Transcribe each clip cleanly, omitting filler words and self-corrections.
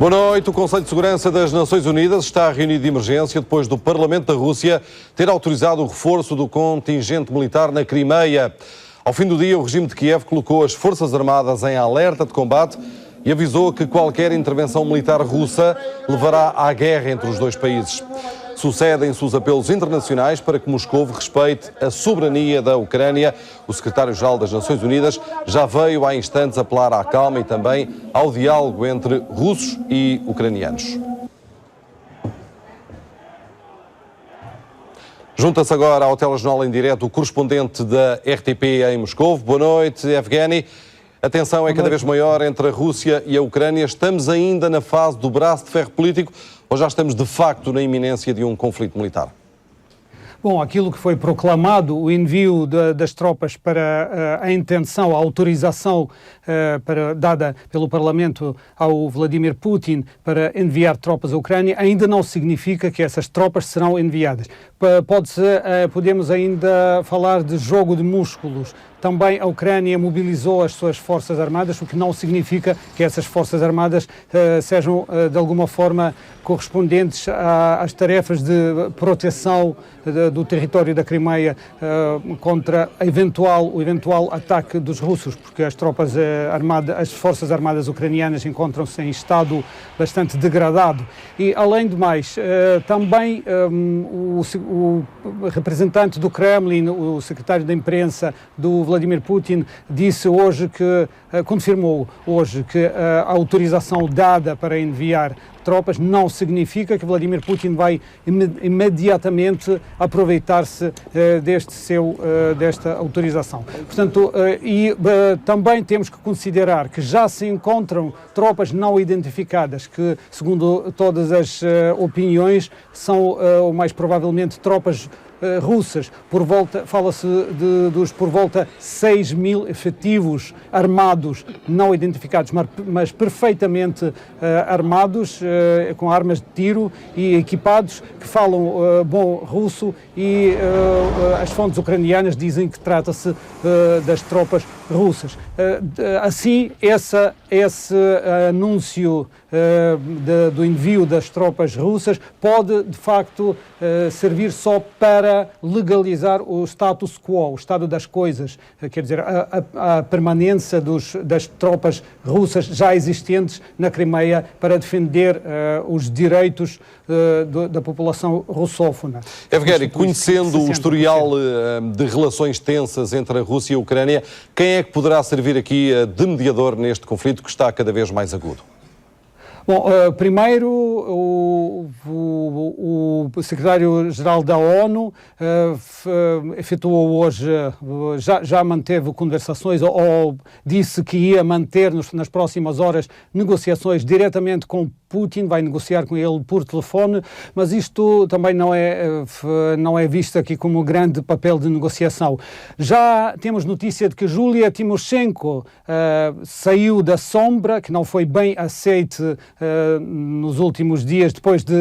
Boa noite. O Conselho de Segurança das Nações Unidas está reunido de emergência depois do Parlamento da Rússia ter autorizado o reforço do contingente militar na Crimeia. Ao fim do dia, o regime de Kiev colocou as Forças Armadas em alerta de combate e avisou que qualquer intervenção militar russa levará à guerra entre os dois países. Sucedem-se os apelos internacionais para que Moscou respeite a soberania da Ucrânia. O secretário-geral das Nações Unidas já veio há instantes apelar à calma e também ao diálogo entre russos e ucranianos. Junta-se agora ao telejornal em direto o correspondente da RTP em Moscou. Boa noite, Evgeny. A tensão é cada vez maior entre a Rússia e a Ucrânia. Estamos ainda na fase do braço de ferro político ou já estamos de facto na iminência de um conflito militar? Bom, aquilo que foi proclamado, o envio das tropas para a intenção, a autorização dada pelo Parlamento ao Vladimir Putin para enviar tropas à Ucrânia, ainda não significa que essas tropas serão enviadas. Podemos ainda falar de jogo de músculos. Também a Ucrânia mobilizou as suas forças armadas, o que não significa que essas forças armadas sejam de alguma forma correspondentes às tarefas de proteção do território da Crimeia contra o eventual ataque dos russos, porque as tropas armadas, as forças armadas ucranianas encontram-se em estado bastante degradado. E além do mais, também o representante do Kremlin, o secretário da imprensa do Vladimir Putin, disse hoje confirmou hoje que a autorização dada para enviar tropas não significa que Vladimir Putin vai imediatamente aproveitar-se desta autorização. Portanto, também temos que considerar que já se encontram tropas não identificadas, que, segundo todas as opiniões, são mais provavelmente tropas russas. Fala-se dos por volta 6 mil efetivos armados, não identificados, mas perfeitamente armados, com armas de tiro e equipados, que falam bom russo, e as fontes ucranianas dizem que trata-se das tropas russas. Assim, esse anúncio do envio das tropas russas pode, de facto, servir só para legalizar o status quo, o estado das coisas, quer dizer, a permanência das tropas russas já existentes na Crimeia para defender os direitos da população russófona. Evgeny, conhecendo o historial de relações tensas entre a Rússia e a Ucrânia, quem é que poderá servir aqui de mediador neste conflito que está cada vez mais agudo? Bom, primeiro o secretário-geral da ONU efetuou hoje, já manteve conversações ou disse que ia manter nas próximas horas negociações diretamente com Putin, vai negociar com ele por telefone, mas isto também não é visto aqui como um grande papel de negociação. Já temos notícia de que Yulia Tymoshenko saiu da sombra, que não foi bem aceite nos últimos dias, depois de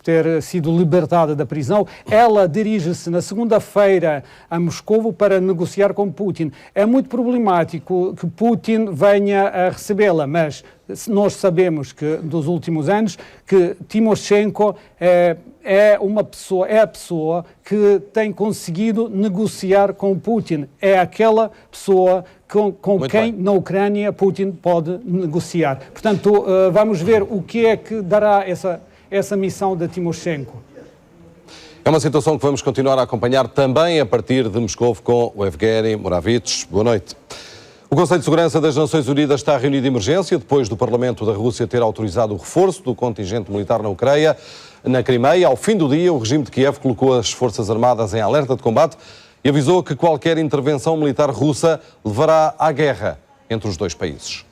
ter sido libertada da prisão. Ela dirige-se na segunda-feira a Moscovo para negociar com Putin. É muito problemático que Putin venha a recebê-la, mas nós sabemos que dos últimos anos que Tymoshenko é a pessoa que tem conseguido negociar com Putin. É aquela pessoa com quem na Ucrânia Putin pode negociar. Portanto, vamos ver o que é que dará essa missão de Tymoshenko. É uma situação que vamos continuar a acompanhar também a partir de Moscou com o Evgeny Moravits. Boa noite. O Conselho de Segurança das Nações Unidas está reunido de emergência depois do Parlamento da Rússia ter autorizado o reforço do contingente militar na Crimeia. Ao fim do dia, o regime de Kiev colocou as Forças Armadas em alerta de combate e avisou que qualquer intervenção militar russa levará à guerra entre os dois países.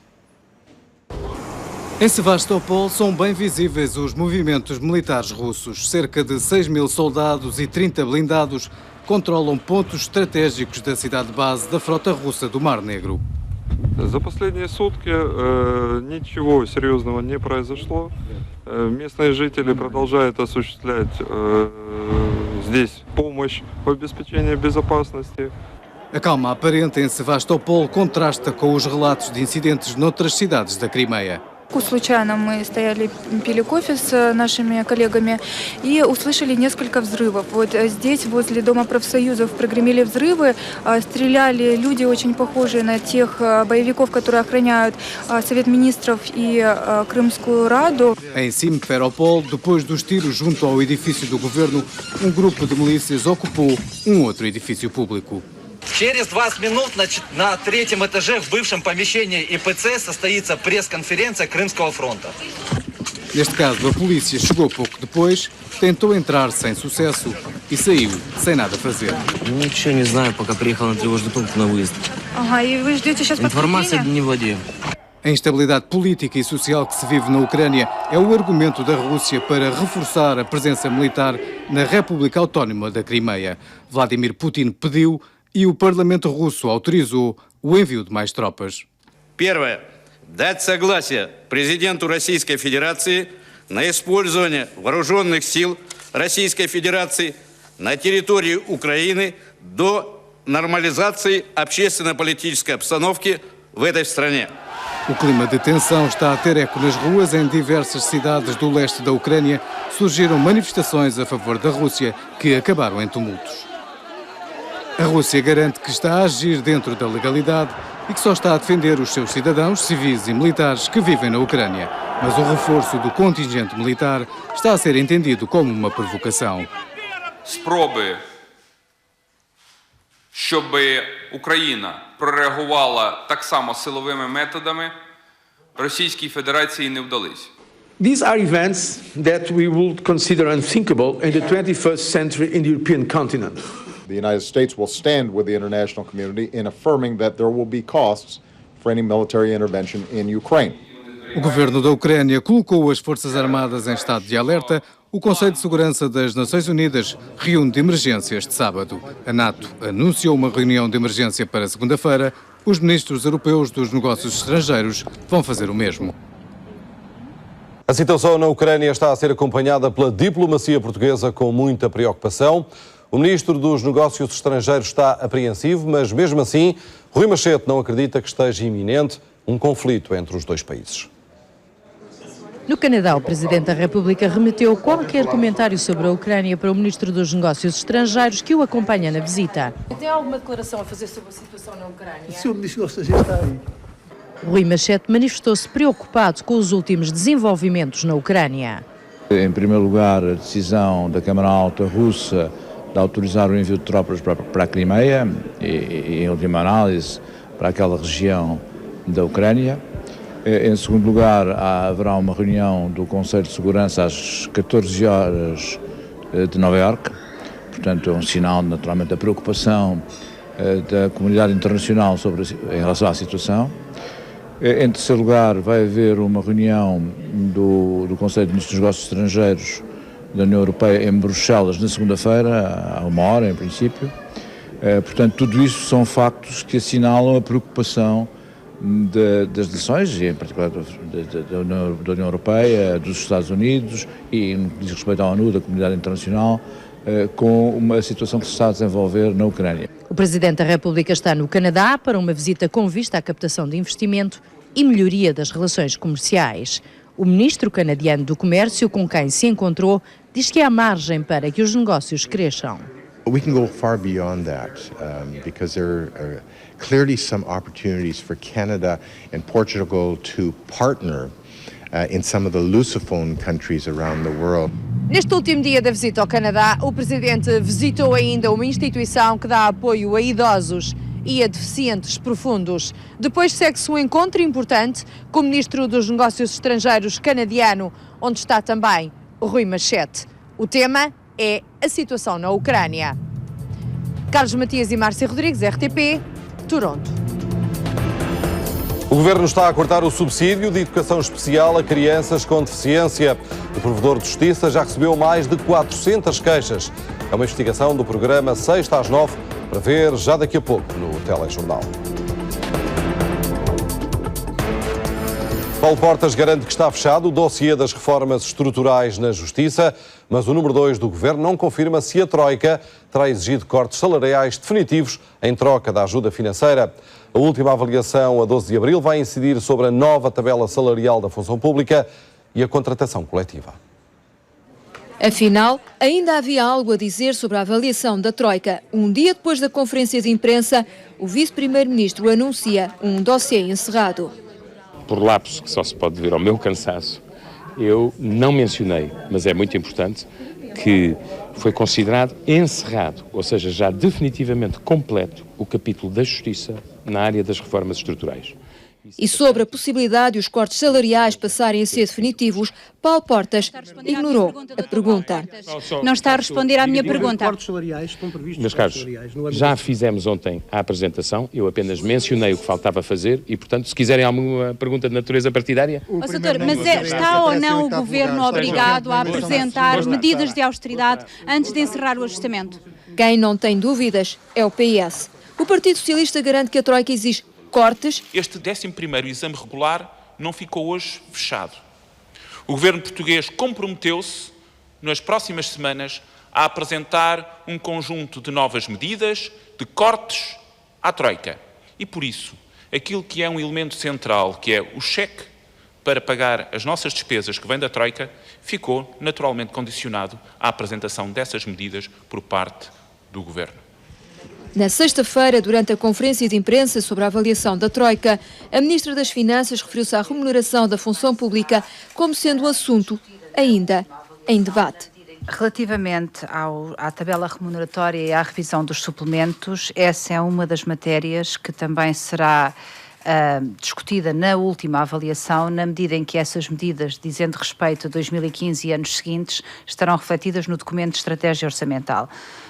Em Sevastopol são bem visíveis os movimentos militares russos. Cerca de 6 mil soldados e 30 blindados controlam pontos estratégicos da cidade-base da frota russa do Mar Negro. За последние сутки ничего серьезного не произошло. Местные жители продолжают осуществлять здесь помощь в обеспечении безопасности. A calma aparente em Sevastopol contrasta com os relatos de incidentes noutras cidades da Crimeia. Случайно мы стояли, пили кофе с нашими коллегами и услышали несколько взрывов. Вот здесь, возле Дома профсоюзов, прогремели взрывы, стреляли люди, очень похожие на тех боевиков, которые охраняют Совет Министров и Крымскую Раду. Em Simferopol, depois dos tiros junto ao edifício do governo, grupo de milícias ocupou outro edifício público. Через 20 минут на третьем этаже в бывшем помещении ИПЦ состоится пресс-конференция Крымского фронта. Neste caso, a polícia chegou pouco depois, tentou entrar sem sucesso e saiu sem nada fazer. Ничего не знаю, пока приехал на тревожный пункт на выезд. Ага, и вы ждете сейчас Информация подкрепления? не владею. A instabilidade política e social que se vive na Ucrânia é o argumento da Rússia para reforçar a presença militar na República Autónoma da Crimeia. Vladimir Putin pediu e o Parlamento russo autorizou o envio de mais tropas. Первое. Дать согласие президенту Российской Федерации на использование вооруженных сил Российской Федерации на территории Украины до нормализации общественно-политической обстановки в этой стране. O clima de tensão está a ter eco nas ruas. Em diversas cidades do leste da Ucrânia surgiram manifestações a favor da Rússia que acabaram em tumultos. A Rússia garante que está a agir dentro da legalidade e que só está a defender os seus cidadãos, civis e militares que vivem na Ucrânia. Mas o reforço do contingente militar está a ser entendido como uma provocação. Спроби, щоб Україна прореагувала так само силовими методами, Російській Федерації не вдались. These are events that we would consider unthinkable in the 21st century in the European continent. The United States will stand with the international community in affirming that there will be costs for any military intervention in Ukraine. O governo da Ucrânia colocou as Forças Armadas em estado de alerta. O Conselho de Segurança das Nações Unidas reúne de emergência este sábado. A NATO anunciou uma reunião de emergência para segunda-feira. Os ministros europeus dos negócios estrangeiros vão fazer o mesmo. A situação na Ucrânia está a ser acompanhada pela diplomacia portuguesa com muita preocupação. O ministro dos Negócios Estrangeiros está apreensivo, mas mesmo assim, Rui Machete não acredita que esteja iminente um conflito entre os dois países. No Canadá, o Presidente da República remeteu qualquer comentário sobre a Ucrânia para o Ministro dos Negócios Estrangeiros, que o acompanha na visita. Tem alguma declaração a fazer sobre a situação na Ucrânia? Se o Ministro dos Negócios está aí. Rui Machete manifestou-se preocupado com os últimos desenvolvimentos na Ucrânia. Em primeiro lugar, a decisão da Câmara Alta russa de autorizar o envio de tropas para a Crimeia e, em última análise, para aquela região da Ucrânia. Em segundo lugar, haverá uma reunião do Conselho de Segurança às 14 horas de Nova Iorque. Portanto, é um sinal, naturalmente, da preocupação da comunidade internacional em relação à situação. Em terceiro lugar, vai haver uma reunião do Conselho de Ministros dos Negócios Estrangeiros da União Europeia em Bruxelas na segunda-feira, à 1h, em princípio. Portanto, tudo isso são factos que assinalam a preocupação das nações, e em particular da União Europeia, dos Estados Unidos e, no que diz respeito à ONU, da comunidade internacional, com uma situação que se está a desenvolver na Ucrânia. O Presidente da República está no Canadá para uma visita com vista à captação de investimento e melhoria das relações comerciais. O ministro canadiano do Comércio, com quem se encontrou, diz que há margem para que os negócios cresçam. We can go far beyond that because there are clearly some opportunities for Canada and Portugal to partner in some of the Lusophone countries around the world. Neste último dia da visita ao Canadá, o Presidente visitou ainda uma instituição que dá apoio a idosos e a deficientes profundos. Depois segue-se um encontro importante com o Ministro dos Negócios Estrangeiros canadiano, onde está também o Rui Machete. O tema é a situação na Ucrânia. Carlos Matias e Márcia Rodrigues, RTP, Toronto. O Governo está a cortar o subsídio de educação especial a crianças com deficiência. O Provedor de Justiça já recebeu mais de 400 queixas. É uma investigação do programa Sexta às 9, para ver já daqui a pouco no telejornal. Paulo Portas garante que está fechado o dossiê das reformas estruturais na Justiça, mas o número 2 do Governo não confirma se a Troika terá exigido cortes salariais definitivos em troca da ajuda financeira. A última avaliação, a 12 de abril, vai incidir sobre a nova tabela salarial da função pública e a contratação coletiva. Afinal, ainda havia algo a dizer sobre a avaliação da Troika. Um dia depois da conferência de imprensa, o vice-primeiro-ministro anuncia um dossiê encerrado. Por lapso, que só se pode dever ao meu cansaço, eu não mencionei, mas é muito importante, que foi considerado encerrado, ou seja, já definitivamente completo, o capítulo da Justiça na área das reformas estruturais. E sobre a possibilidade de os cortes salariais passarem a ser definitivos, Paulo Portas ignorou a pergunta. Não está a responder à minha pergunta. Meus caros, já fizemos ontem a apresentação, eu apenas mencionei o que faltava fazer e, portanto, se quiserem alguma pergunta de natureza partidária... Doutor, mas está ou não o Governo obrigado a apresentar medidas de austeridade antes de encerrar o ajustamento? Quem não tem dúvidas é o PS. O Partido Socialista garante que a Troika exige cortes. Este 11º exame regular não ficou hoje fechado. O governo português comprometeu-se, nas próximas semanas, a apresentar um conjunto de novas medidas, de cortes à Troika. E por isso, aquilo que é um elemento central, que é o cheque para pagar as nossas despesas que vêm da Troika, ficou naturalmente condicionado à apresentação dessas medidas por parte do governo. Na sexta-feira, durante a conferência de imprensa sobre a avaliação da Troika, a Ministra das Finanças referiu-se à remuneração da função pública como sendo um assunto ainda em debate. Relativamente à tabela remuneratória e à revisão dos suplementos, essa é uma das matérias que também será discutida na última avaliação, na medida em que essas medidas, dizendo respeito a 2015 e anos seguintes, estarão refletidas no documento de estratégia orçamental.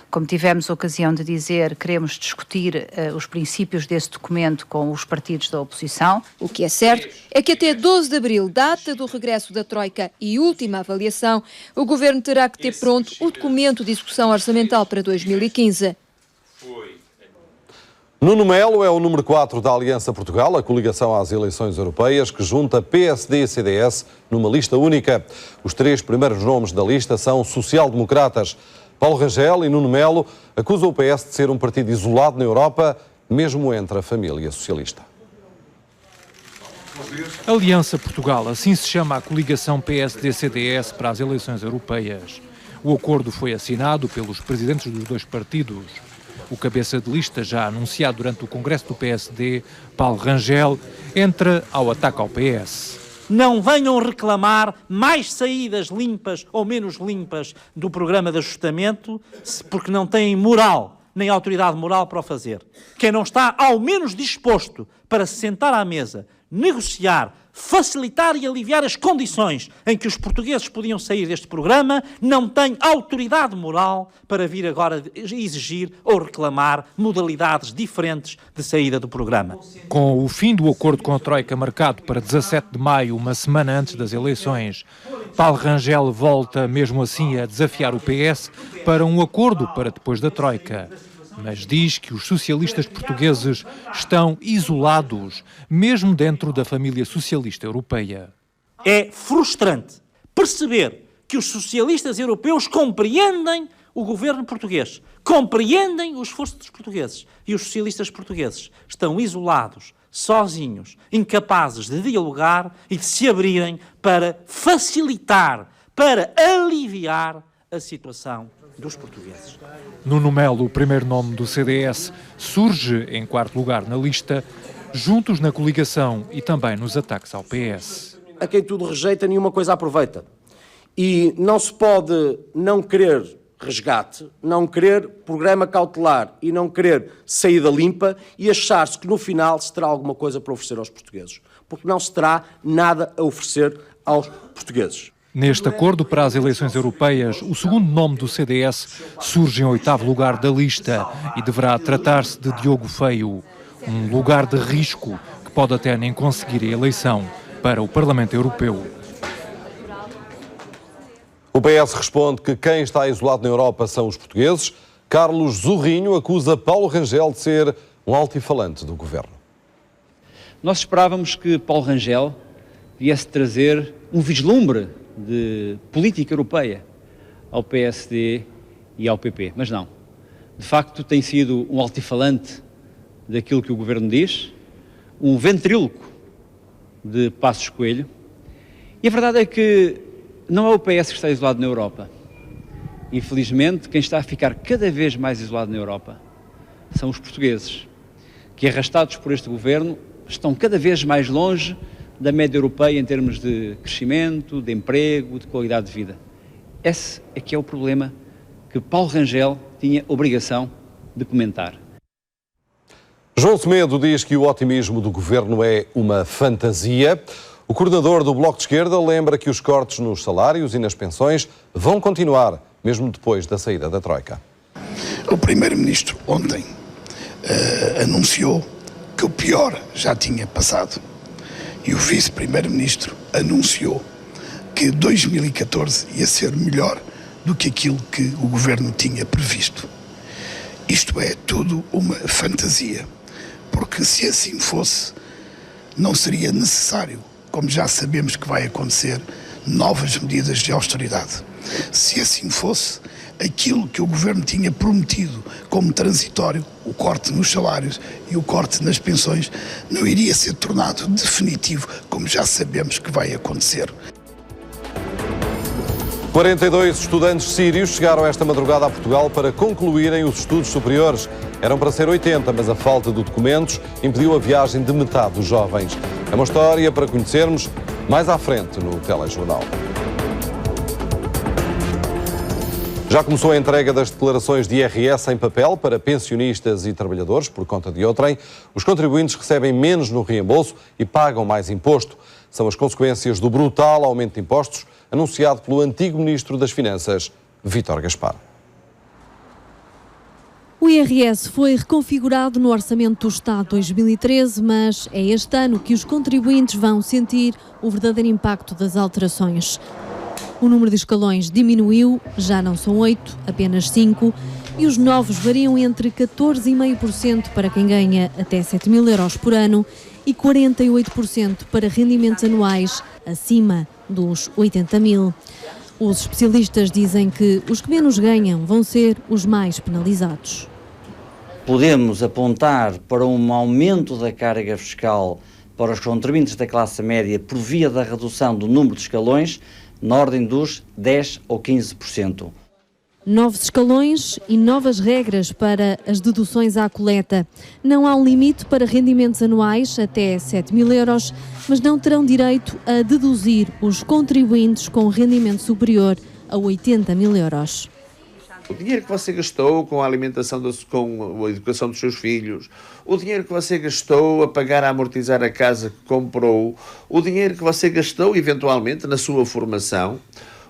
Como tivemos a ocasião de dizer, queremos discutir os princípios desse documento com os partidos da oposição. O que é certo é que até 12 de abril, data do regresso da Troika e última avaliação, o Governo terá que ter pronto o documento de execução orçamental para 2015. Nuno Melo é o número 4 da Aliança Portugal, a coligação às eleições europeias, que junta PSD e CDS numa lista única. Os 3 primeiros nomes da lista são social-democratas. Paulo Rangel e Nuno Melo acusam o PS de ser um partido isolado na Europa, mesmo entre a família socialista. Aliança Portugal, assim se chama a coligação PSD-CDS para as eleições europeias. O acordo foi assinado pelos presidentes dos dois partidos. O cabeça de lista, já anunciado durante o congresso do PSD, Paulo Rangel, entra ao ataque ao PS. Não venham reclamar mais saídas limpas ou menos limpas do programa de ajustamento, porque não têm moral, nem autoridade moral para o fazer. Quem não está ao menos disposto para se sentar à mesa, negociar, facilitar e aliviar as condições em que os portugueses podiam sair deste programa, não tem autoridade moral para vir agora exigir ou reclamar modalidades diferentes de saída do programa. Com o fim do acordo com a Troika marcado para 17 de maio, uma semana antes das eleições, Paulo Rangel volta mesmo assim a desafiar o PS para um acordo para depois da Troika. Mas diz que os socialistas portugueses estão isolados, mesmo dentro da família socialista europeia. É frustrante perceber que os socialistas europeus compreendem o governo português, compreendem o esforço dos portugueses, e os socialistas portugueses estão isolados, sozinhos, incapazes de dialogar e de se abrirem para facilitar, para aliviar a situação dos portugueses. Nuno Melo, o primeiro nome do CDS, surge em quarto lugar na lista, juntos na coligação e também nos ataques ao PS. A quem tudo rejeita, nenhuma coisa aproveita. E não se pode não querer resgate, não querer programa cautelar e não querer saída limpa e achar-se que no final se terá alguma coisa para oferecer aos portugueses. Porque não se terá nada a oferecer aos portugueses. Neste acordo para as eleições europeias, o segundo nome do CDS surge em 8º lugar da lista e deverá tratar-se de Diogo Feio, um lugar de risco que pode até nem conseguir a eleição para o Parlamento Europeu. O PS responde que quem está isolado na Europa são os portugueses. Carlos Zorrinho acusa Paulo Rangel de ser um altifalante do governo. Nós esperávamos que Paulo Rangel viesse trazer um vislumbre de política europeia ao PSD e ao PP, mas não. De facto, tem sido um altifalante daquilo que o Governo diz, um ventríloco de Passos Coelho. E a verdade é que não é o PS que está isolado na Europa. Infelizmente, quem está a ficar cada vez mais isolado na Europa são os portugueses, que, arrastados por este governo, estão cada vez mais longe da média europeia em termos de crescimento, de emprego, de qualidade de vida. Esse é que é o problema que Paulo Rangel tinha obrigação de comentar. João Semedo diz que o otimismo do governo é uma fantasia. O coordenador do Bloco de Esquerda lembra que os cortes nos salários e nas pensões vão continuar, mesmo depois da saída da Troika. O primeiro-ministro ontem anunciou que o pior já tinha passado. E o vice-primeiro-ministro anunciou que 2014 ia ser melhor do que aquilo que o governo tinha previsto. Isto é tudo uma fantasia, porque se assim fosse, não seria necessário, como já sabemos que vai acontecer, novas medidas de austeridade. Se assim fosse, aquilo que o governo tinha prometido como transitório, o corte nos salários e o corte nas pensões, não iria ser tornado definitivo, como já sabemos que vai acontecer. 42 estudantes sírios chegaram esta madrugada a Portugal para concluírem os estudos superiores. Eram para ser 80, mas a falta de documentos impediu a viagem de metade dos jovens. É uma história para conhecermos mais à frente no telejornal. Já começou a entrega das declarações de IRS em papel para pensionistas e trabalhadores por conta de outrem. Os contribuintes recebem menos no reembolso e pagam mais imposto. São as consequências do brutal aumento de impostos anunciado pelo antigo Ministro das Finanças, Vítor Gaspar. O IRS foi reconfigurado no Orçamento do Estado 2013, mas é este ano que os contribuintes vão sentir o verdadeiro impacto das alterações. O número de escalões diminuiu, já não são 8, apenas 5, e os novos variam entre 14,5% para quem ganha até 7 mil euros por ano e 48% para rendimentos anuais acima dos 80 mil. Os especialistas dizem que os que menos ganham vão ser os mais penalizados. Podemos apontar para um aumento da carga fiscal para os contribuintes da classe média por via da redução do número de escalões, na ordem dos 10% ou 15%. Novos escalões e novas regras para as deduções à coleta. Não há um limite para rendimentos anuais até 7 mil euros, mas não terão direito a deduzir os contribuintes com rendimento superior a 80 mil euros. O dinheiro que você gastou com a alimentação, com a educação dos seus filhos, o dinheiro que você gastou a pagar, a amortizar a casa que comprou, o dinheiro que você gastou eventualmente na sua formação,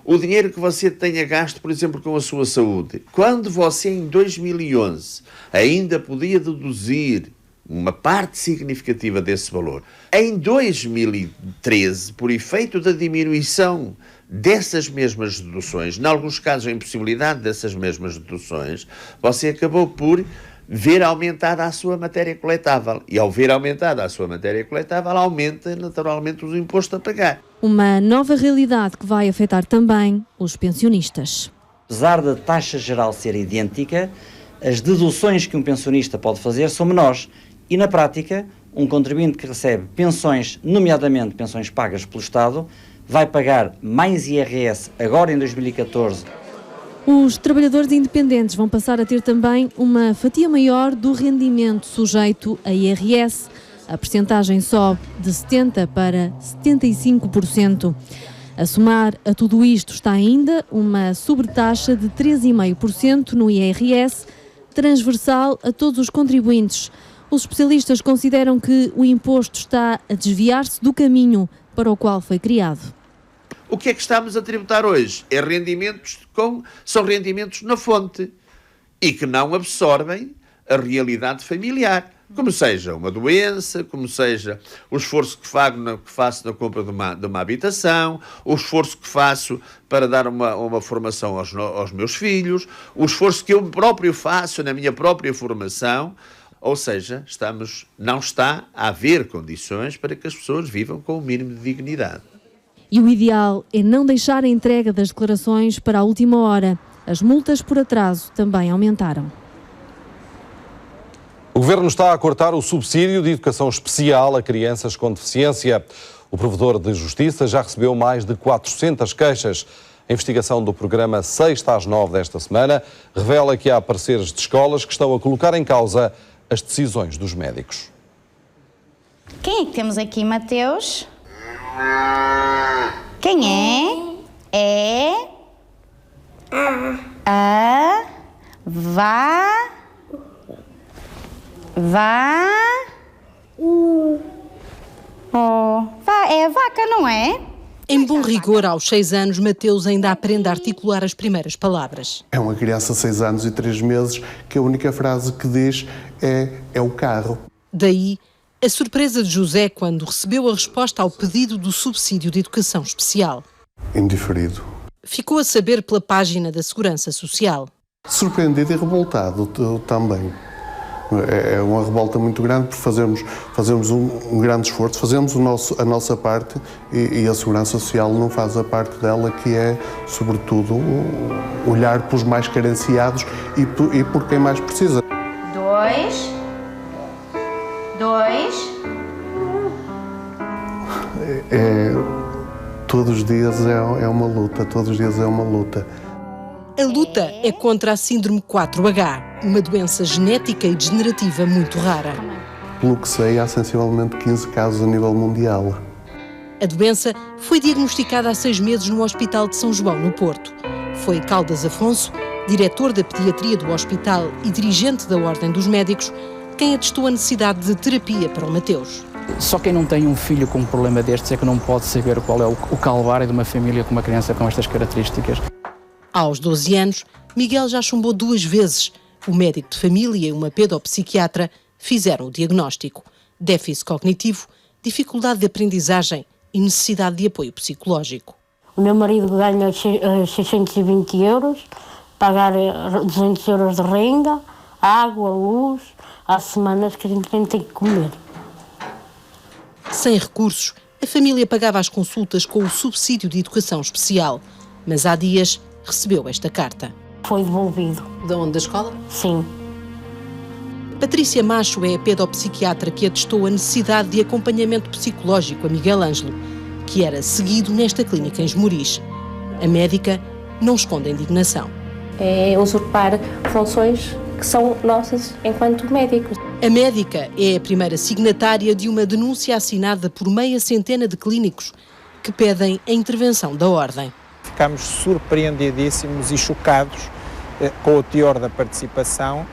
o dinheiro que você tenha gasto, por exemplo, com a sua saúde. Quando você em 2011 ainda podia deduzir uma parte significativa desse valor, em 2013, por efeito da diminuição dessas mesmas deduções, em alguns casos a impossibilidade dessas mesmas deduções, você acabou por ver aumentada a sua matéria coletável. E ao ver aumentada a sua matéria coletável, aumenta naturalmente o imposto a pagar. Uma nova realidade que vai afetar também os pensionistas. Apesar da taxa geral ser idêntica, as deduções que um pensionista pode fazer são menores. E na prática, um contribuinte que recebe pensões, nomeadamente pensões pagas pelo Estado, vai pagar mais IRS agora em 2014. Os trabalhadores independentes vão passar a ter também uma fatia maior do rendimento sujeito a IRS. A percentagem sobe de 70% para 75%. A somar a tudo isto está ainda uma sobretaxa de 3,5% no IRS, transversal a todos os contribuintes. Os especialistas consideram que o imposto está a desviar-se do caminho para o qual foi criado. O que é que estamos a tributar hoje? São rendimentos na fonte e que não absorvem a realidade familiar. Como seja uma doença, como seja o esforço que faço na compra de uma habitação, o esforço que faço para dar uma formação aos meus filhos, o esforço que eu próprio faço na minha própria formação. Ou seja, não está a haver condições para que as pessoas vivam com o mínimo de dignidade. E o ideal é não deixar a entrega das declarações para a última hora. As multas por atraso também aumentaram. O Governo está a cortar o subsídio de educação especial a crianças com deficiência. O Provedor de Justiça já recebeu mais de 400 queixas. A investigação do programa 6 às 9 desta semana revela que há parceiros de escolas que estão a colocar em causa as decisões dos médicos. Quem é que temos aqui, Mateus? Quem é? É... A... Vá... Vá... Oh. Vá, é a vaca, não é? Em bom rigor, aos 6 anos, Mateus ainda aprende a articular as primeiras palavras. É uma criança de 6 anos e 3 meses que a única frase que diz é o carro. Daí a surpresa de José quando recebeu a resposta ao pedido do subsídio de educação especial. Indiferido. Ficou a saber pela página da Segurança Social. Surpreendido e revoltado também. É uma revolta muito grande porque fazemos um grande esforço, fazemos a nossa parte e a Segurança Social não faz a parte dela, que é, sobretudo, olhar para os mais carenciados e por quem mais precisa. 2. Todos os dias é uma luta, todos os dias é uma luta. A luta é contra a síndrome 4H, uma doença genética e degenerativa muito rara. Pelo que sei, há sensivelmente 15 casos a nível mundial. A doença foi diagnosticada há 6 meses no Hospital de São João, no Porto. Foi Caldas Afonso, diretor da pediatria do hospital e dirigente da Ordem dos Médicos, quem atestou a necessidade de terapia para o Mateus. Só quem não tem um filho com um problema destes é que não pode saber qual é o calvário de uma família com uma criança com estas características. Aos 12 anos, Miguel já chumbou 2 vezes. O médico de família e uma pedopsiquiatra fizeram o diagnóstico. Déficit cognitivo, dificuldade de aprendizagem e necessidade de apoio psicológico. O meu marido ganha 620 euros, pagar 200 euros de renda, água, luz. Há semanas que a gente nem tem que comer. Sem recursos, a família pagava as consultas com o subsídio de educação especial. Mas há dias recebeu esta carta. Foi devolvido. De onde? Da escola? Sim. Patrícia Macho é a pedopsiquiatra que atestou a necessidade de acompanhamento psicológico a Miguel Ângelo, que era seguido nesta clínica em Esmoriz. A médica não esconde a indignação. É usurpar funções que são nossas enquanto médicos. A médica é a primeira signatária de uma denúncia assinada por meia centena de clínicos que pedem a intervenção da Ordem. Ficámos surpreendidíssimos e chocados com o teor da participação,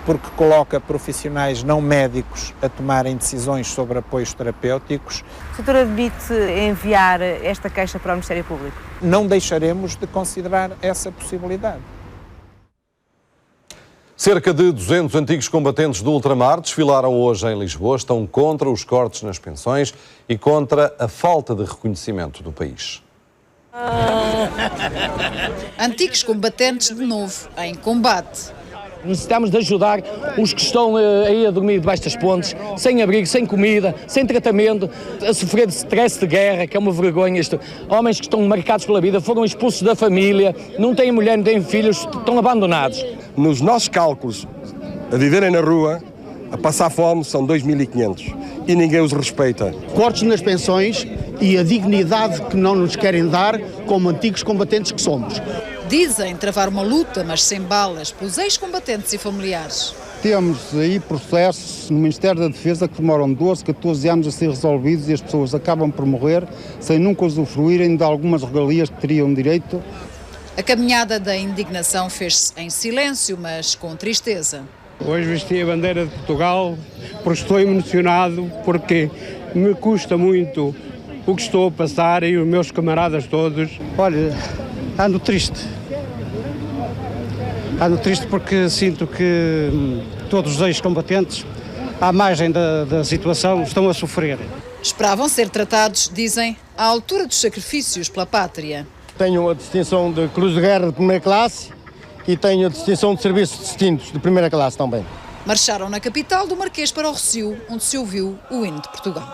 porque coloca profissionais não médicos a tomarem decisões sobre apoios terapêuticos. A doutora admite enviar esta queixa para o Ministério Público? Não deixaremos de considerar essa possibilidade. Cerca de 200 antigos combatentes do ultramar desfilaram hoje em Lisboa. Estão contra os cortes nas pensões e contra a falta de reconhecimento do país. Antigos combatentes de novo, em combate. Necessitamos de ajudar os que estão aí a dormir debaixo das pontes, sem abrigo, sem comida, sem tratamento, a sofrer de stress de guerra, que é uma vergonha isto. Homens que estão marcados pela vida, foram expulsos da família, não têm mulher, não têm filhos, estão abandonados. Nos nossos cálculos, a viverem na rua, a passar fome, são 2.500 e ninguém os respeita. Cortes nas pensões e a dignidade que não nos querem dar como antigos combatentes que somos. Dizem travar uma luta, mas sem balas, pelos ex-combatentes e familiares. Temos aí processos no Ministério da Defesa que demoram 12, 14 anos a ser resolvidos e as pessoas acabam por morrer sem nunca usufruírem de algumas regalias que teriam direito. A caminhada da indignação fez-se em silêncio, mas com tristeza. Hoje vesti a bandeira de Portugal porque estou emocionado, porque me custa muito o que estou a passar e os meus camaradas todos. Olha, ando triste. Ando triste porque sinto que todos os ex-combatentes, à margem da situação, estão a sofrer. Esperavam ser tratados, dizem, à altura dos sacrifícios pela pátria. Tenho a distinção de Cruz de Guerra de primeira classe e tenho a distinção de serviços distintos de primeira classe também. Marcharam na capital do Marquês para o Rossio, onde se ouviu o hino de Portugal.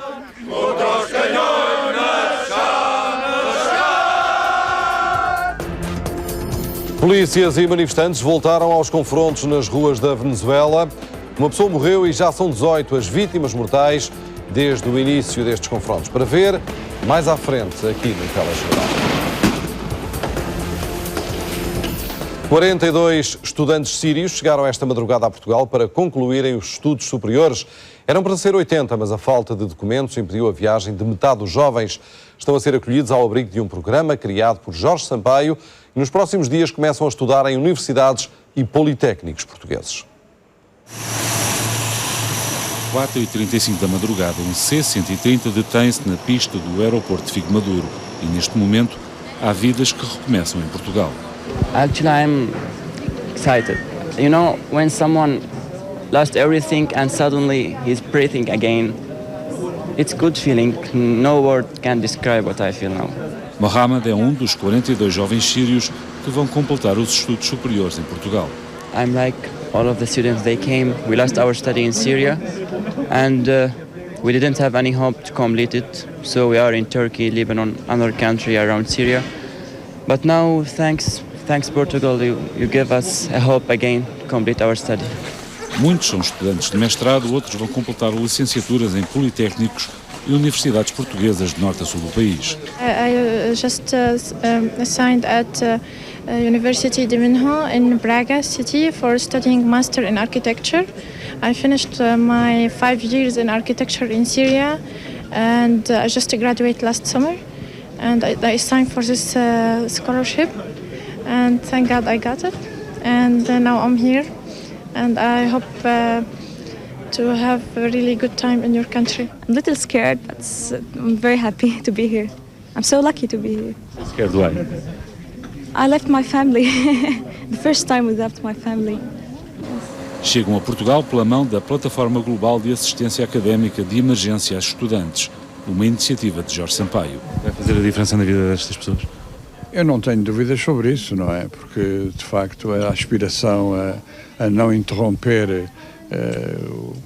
Polícias e manifestantes voltaram aos confrontos nas ruas da Venezuela. Uma pessoa morreu e já são 18 as vítimas mortais desde o início destes confrontos. Para ver mais à frente aqui no Telejornal. 42 estudantes sírios chegaram esta madrugada a Portugal para concluírem os estudos superiores. Eram para ser 80, mas a falta de documentos impediu a viagem de metade dos jovens. Estão a ser acolhidos ao abrigo de um programa criado por Jorge Sampaio e nos próximos dias começam a estudar em universidades e politécnicos portugueses. 4h35 da madrugada, um C-130 detém-se na pista do aeroporto de Figo Maduro e, neste momento, há vidas que recomeçam em Portugal. Actually, I'm excited. You know, when someone lost everything and suddenly he's breathing again, it's a good feeling. No word can describe what I feel now. Mohamed é um dos 42 jovens sírios que vão completar os estudos superiores em Portugal. I'm like all of the students, they came, we lost our study in Syria and we didn't have any hope to complete it. So we are in Turkey, Lebanon, another country around Syria. But now, thanks Portugal, you give us a hope again to complete our study. Muitos são estudantes de mestrado, outros vão completar licenciaturas em politécnicos e universidades portuguesas de norte a sul do país. I just signed at University de Minho in Braga city for studying master in architecture. I finished my 5 years in architecture in Syria and I just graduated last summer and I signed for this scholarship and thank God I got it and now I'm here and I hope to have a really good time in your country. I'm a little scared, but I'm very happy to be here. I'm so lucky to be here. Scared why? I left my family. The first time we left my family. Chegam a Portugal pela mão da Plataforma Global de Assistência Académica de Emergência a Estudantes, uma iniciativa de Jorge Sampaio. Vai fazer a diferença na vida destas pessoas? Eu não tenho dúvidas sobre isso, não é? Porque, de facto, a aspiração a não interromper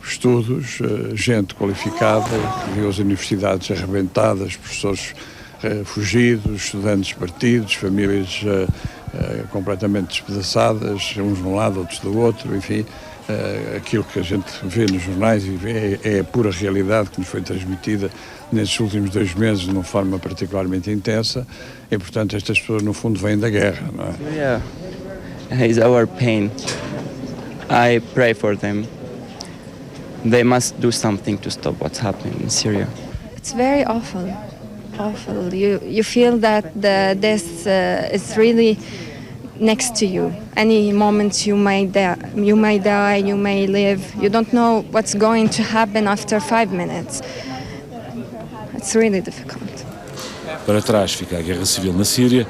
estudos, gente qualificada, que viu as universidades arrebentadas, professores fugidos, estudantes partidos, famílias completamente despedaçadas, uns de um lado, outros do outro, enfim, aquilo que a gente vê nos jornais e vê é a pura realidade que nos foi transmitida nesses últimos 2 meses de uma forma particularmente intensa e, portanto, estas pessoas, no fundo, vêm da guerra, não é? Yeah, it's our pain. I pray for them. They must do something to stop what's happening in Syria. It's very awful. Awful. You feel that death is really next to you. Any moment you may die, you may live. You don't know what's going to happen after 5 minutes. It's really difficult. Para trás fica a guerra civil na Síria,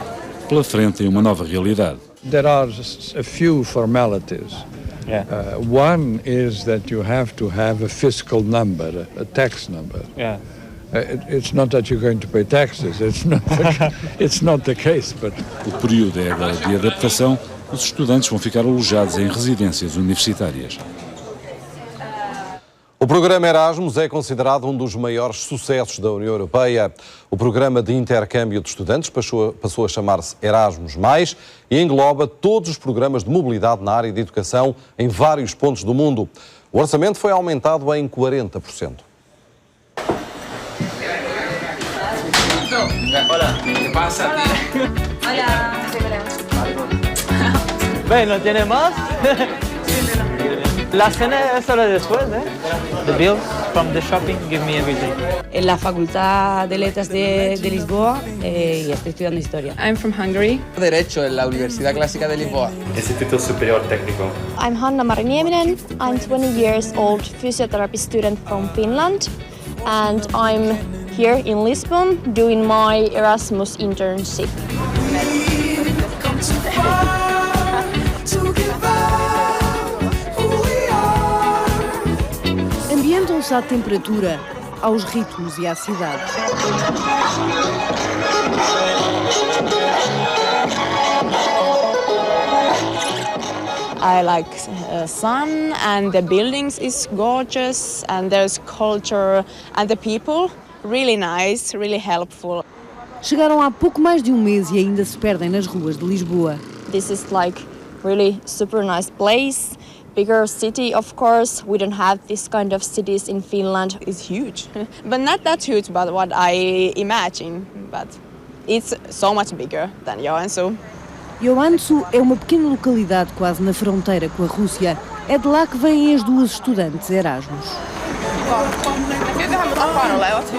pela frente tem uma nova realidade. There are a few formalities. Yeah. One is that you have to have a fiscal number, a tax number. Yeah. It's not that you're going to pay taxes. It's not the case. But o período é agora de adaptação. Os estudantes vão ficar alojados em residências universitárias. O programa Erasmus é considerado um dos maiores sucessos da União Europeia. O programa de intercâmbio de estudantes passou a chamar-se Erasmus+, e engloba todos os programas de mobilidade na área de educação em vários pontos do mundo. O orçamento foi aumentado em 40%. Hola, ¿qué pasa, tío? Hola. Ven, ¿no tiene más? La cena es hora después, ¿eh? The bills from the shopping, give me everything. En la Facultad de Letras de Lisboa y estoy estudiando Historia. I'm from Hungary. Derecho en la Universidad Clásica de Lisboa. Instituto Superior Técnico. I'm Hanna Marinieminen. I'm 20 years old physiotherapy student from Finland. And I'm here in Lisbon doing my Erasmus internship. Ambientam-se à temperatura, aos ritmos e à cidade. I like sun and the buildings is gorgeous and there's culture and the people really nice, really helpful. Chegaram há pouco mais de um mês e ainda se perdem nas ruas de Lisboa. This is like really super nice place. bigger city, of course. We don't have this kind of cities in Finland. It's huge, but not that huge, but what I imagine. But it's so much bigger than Joensuu. Joensuu é uma pequena localidade quase na fronteira com a Rússia. É de lá que vêm as duas estudantes Erasmus.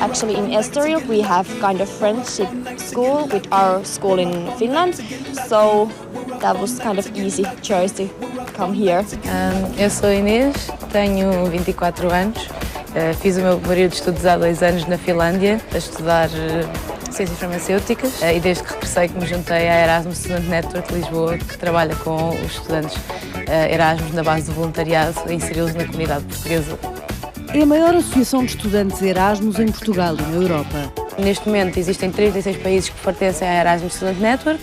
Actually, in Estoril, we have kind of friendship school with our school in Finland, so that was kind of easy choice to come here. Eu sou Inês, tenho 24 anos, fiz o meu período de estudos há 2 anos na Finlândia, a estudar Ciências Farmacêuticas, e desde que regressei que me juntei à Erasmus Student Network de Lisboa, que trabalha com os estudantes Erasmus na base do voluntariado, a inseri-los na comunidade portuguesa. É a maior associação de estudantes Erasmus em Portugal e na Europa. Neste momento existem 36 países que pertencem à Erasmus Student Network,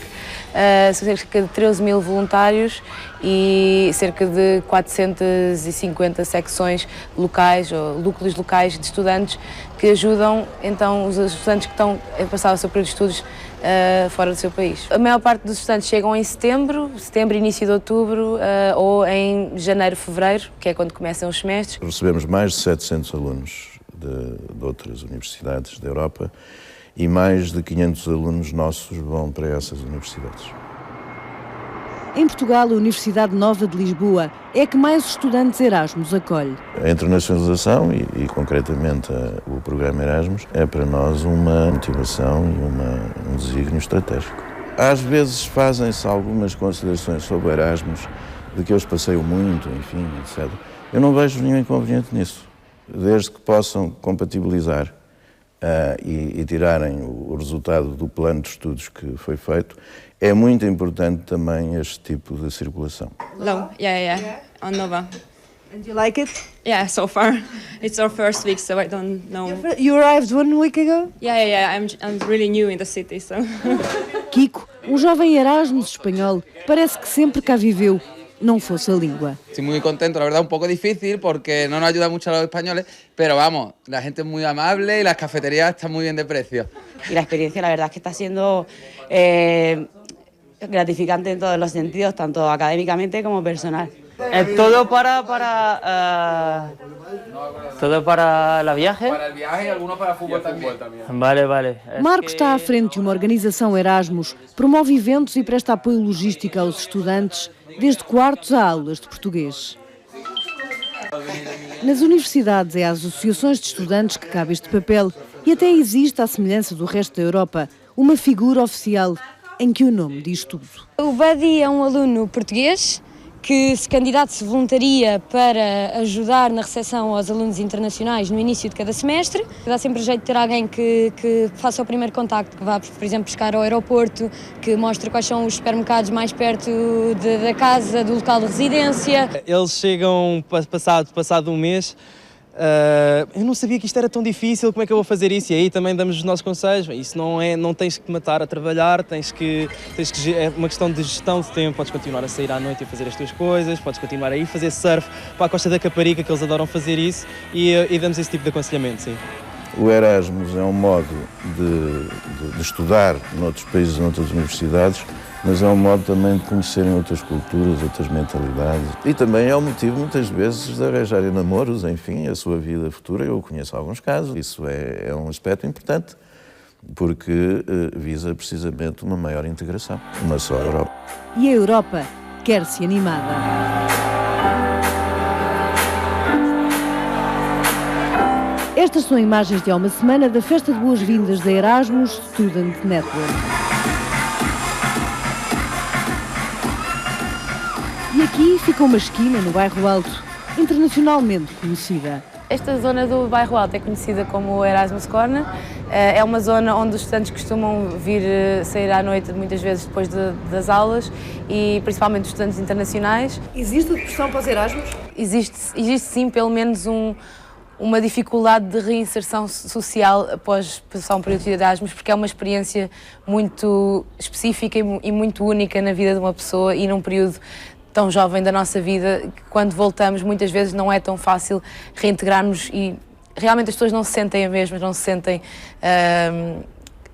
são cerca de 13 mil voluntários e cerca de 450 secções locais ou núcleos locais de estudantes que ajudam então os estudantes que estão a passar o seu período de estudos fora do seu país. A maior parte dos estudantes chegam em setembro, início de outubro ou em janeiro, fevereiro, que é quando começam os semestres. Recebemos mais de 700 alunos de outras universidades da Europa e mais de 500 alunos nossos vão para essas universidades. Em Portugal, a Universidade Nova de Lisboa é a que mais estudantes Erasmus acolhe. A internacionalização e concretamente o programa Erasmus é para nós uma motivação e um desígnio estratégico. Às vezes fazem-se algumas considerações sobre o Erasmus, de que eles passeiam muito, enfim, etc. Eu não vejo nenhum inconveniente nisso, desde que possam compatibilizar e tirarem o resultado do plano de estudos que foi feito. É muito importante também este tipo de circulação. Hello, yeah, on Nova. And you like it? Yeah, so far. It's our first week, so I don't know. You arrived 1 week ago? Yeah, I'm really new in the city, so. Kiko, um jovem Erasmus espanhol, parece que sempre cá viveu, não fosse a língua. Estoy muy contento, la verdad, un poco difícil porque no nos ayuda mucho a los españoles, pero vamos, la gente es muy amable y las cafeterías están muy bien de precio. Y la experiencia, la verdad, es que está siendo gratificante en todos los sentidos, tanto académicamente como personal. Todo para el viaje. Para el viaje y algunos para fútbol también. Vale. Marco está à frente de uma organização Erasmus, promove eventos e presta apoio logístico aos estudantes, desde quartos a aulas de português. Nas universidades é às associações de estudantes que cabe este papel e até existe, à semelhança do resto da Europa, uma figura oficial em que o nome diz tudo. O Buddy é um aluno português que se candidata, se voluntaria para ajudar na recepção aos alunos internacionais no início de cada semestre. Dá sempre jeito de ter alguém que faça o primeiro contacto, que vá, por exemplo, buscar ao aeroporto, que mostre quais são os supermercados mais perto da casa, do local de residência. Eles chegam passado um mês. Eu não sabia que isto era tão difícil, como é que eu vou fazer isso? E aí também damos os nossos conselhos. Isso não tens que te matar a trabalhar, é uma questão de gestão de tempo. Podes continuar a sair à noite e fazer as tuas coisas, podes continuar a ir fazer surf para a Costa da Caparica, que eles adoram fazer isso, e damos esse tipo de aconselhamento, sim. O Erasmus é um modo de estudar noutros países, noutras universidades, mas é um modo também de conhecerem outras culturas, outras mentalidades. E também é um motivo, muitas vezes, de arranjarem namoros, enfim, a sua vida futura. Eu conheço alguns casos. Isso é um aspecto importante, porque visa precisamente uma maior integração, uma só Europa. E a Europa quer-se animada. Estas são imagens de há uma semana da festa de boas-vindas da Erasmus Student Network. E aqui fica uma esquina no Bairro Alto, internacionalmente conhecida. Esta zona do Bairro Alto é conhecida como o Erasmus Corner. É uma zona onde os estudantes costumam vir sair à noite, muitas vezes depois das aulas, e principalmente os estudantes internacionais. Existe depressão para os Erasmus? Existe sim, pelo menos uma dificuldade de reinserção social após passar um período de Erasmus, porque é uma experiência muito específica e muito única na vida de uma pessoa e num período tão jovem da nossa vida, que quando voltamos muitas vezes não é tão fácil reintegrarmos e realmente as pessoas não se sentem as mesmas, não se sentem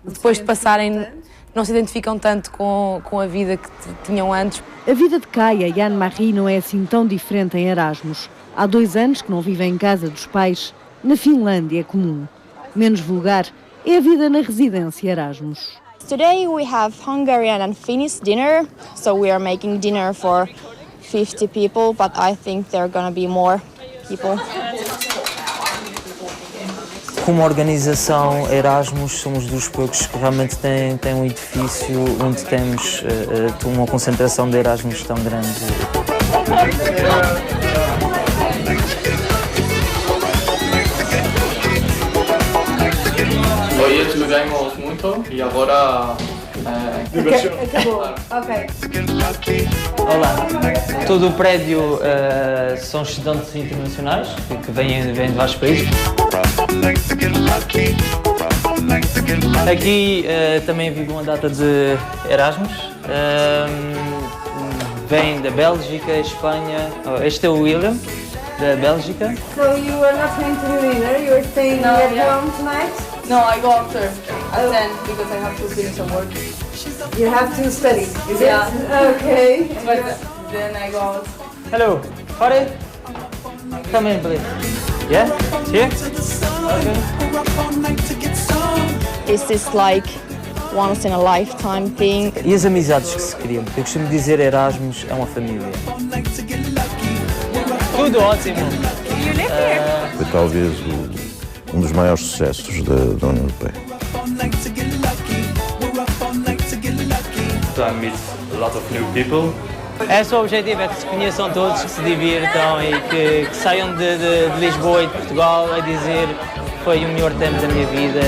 depois de passarem... não se identificam tanto com a vida que tinham antes. A vida de Kaia e Anne-Marie não é assim tão diferente em Erasmus. Há 2 anos que não vivem em casa dos pais. Na Finlândia é comum. Menos vulgar é a vida na residência Erasmus. Today we have Hungarian and Finnish dinner, so we are making dinner for 50 people, but I think there are gonna be more people. Como organização Erasmus, somos dos poucos que realmente tem um edifício onde temos uma concentração de Erasmus tão grande. Hoy estuvimos muito e agora... Acabou. Ok. Olá, todo o prédio são estudantes internacionais que vêm de vários países. Aqui também vive uma data de Erasmus, vem da Bélgica, Espanha. Este é o William, da Bélgica. So you are not going to do dinner, you are staying at home tonight? No, I go after at 10 because I have to finish some work. You have to study, is Yeah. it? Okay. But then I go out. Hello, Fare? Come in, please. Yeah? Here? Okay. Is this like once in a lifetime thing? E as amizades que se criam? Eu costumo dizer Erasmus é uma família. Tudo ótimo. Foi talvez um dos maiores sucessos da União Europeia. I meet a lot of new people. Esse é o objetivo, é que se conheçam todos, que se divirtam e que saiam de Lisboa e de Portugal a dizer foi o melhor tempo da minha vida.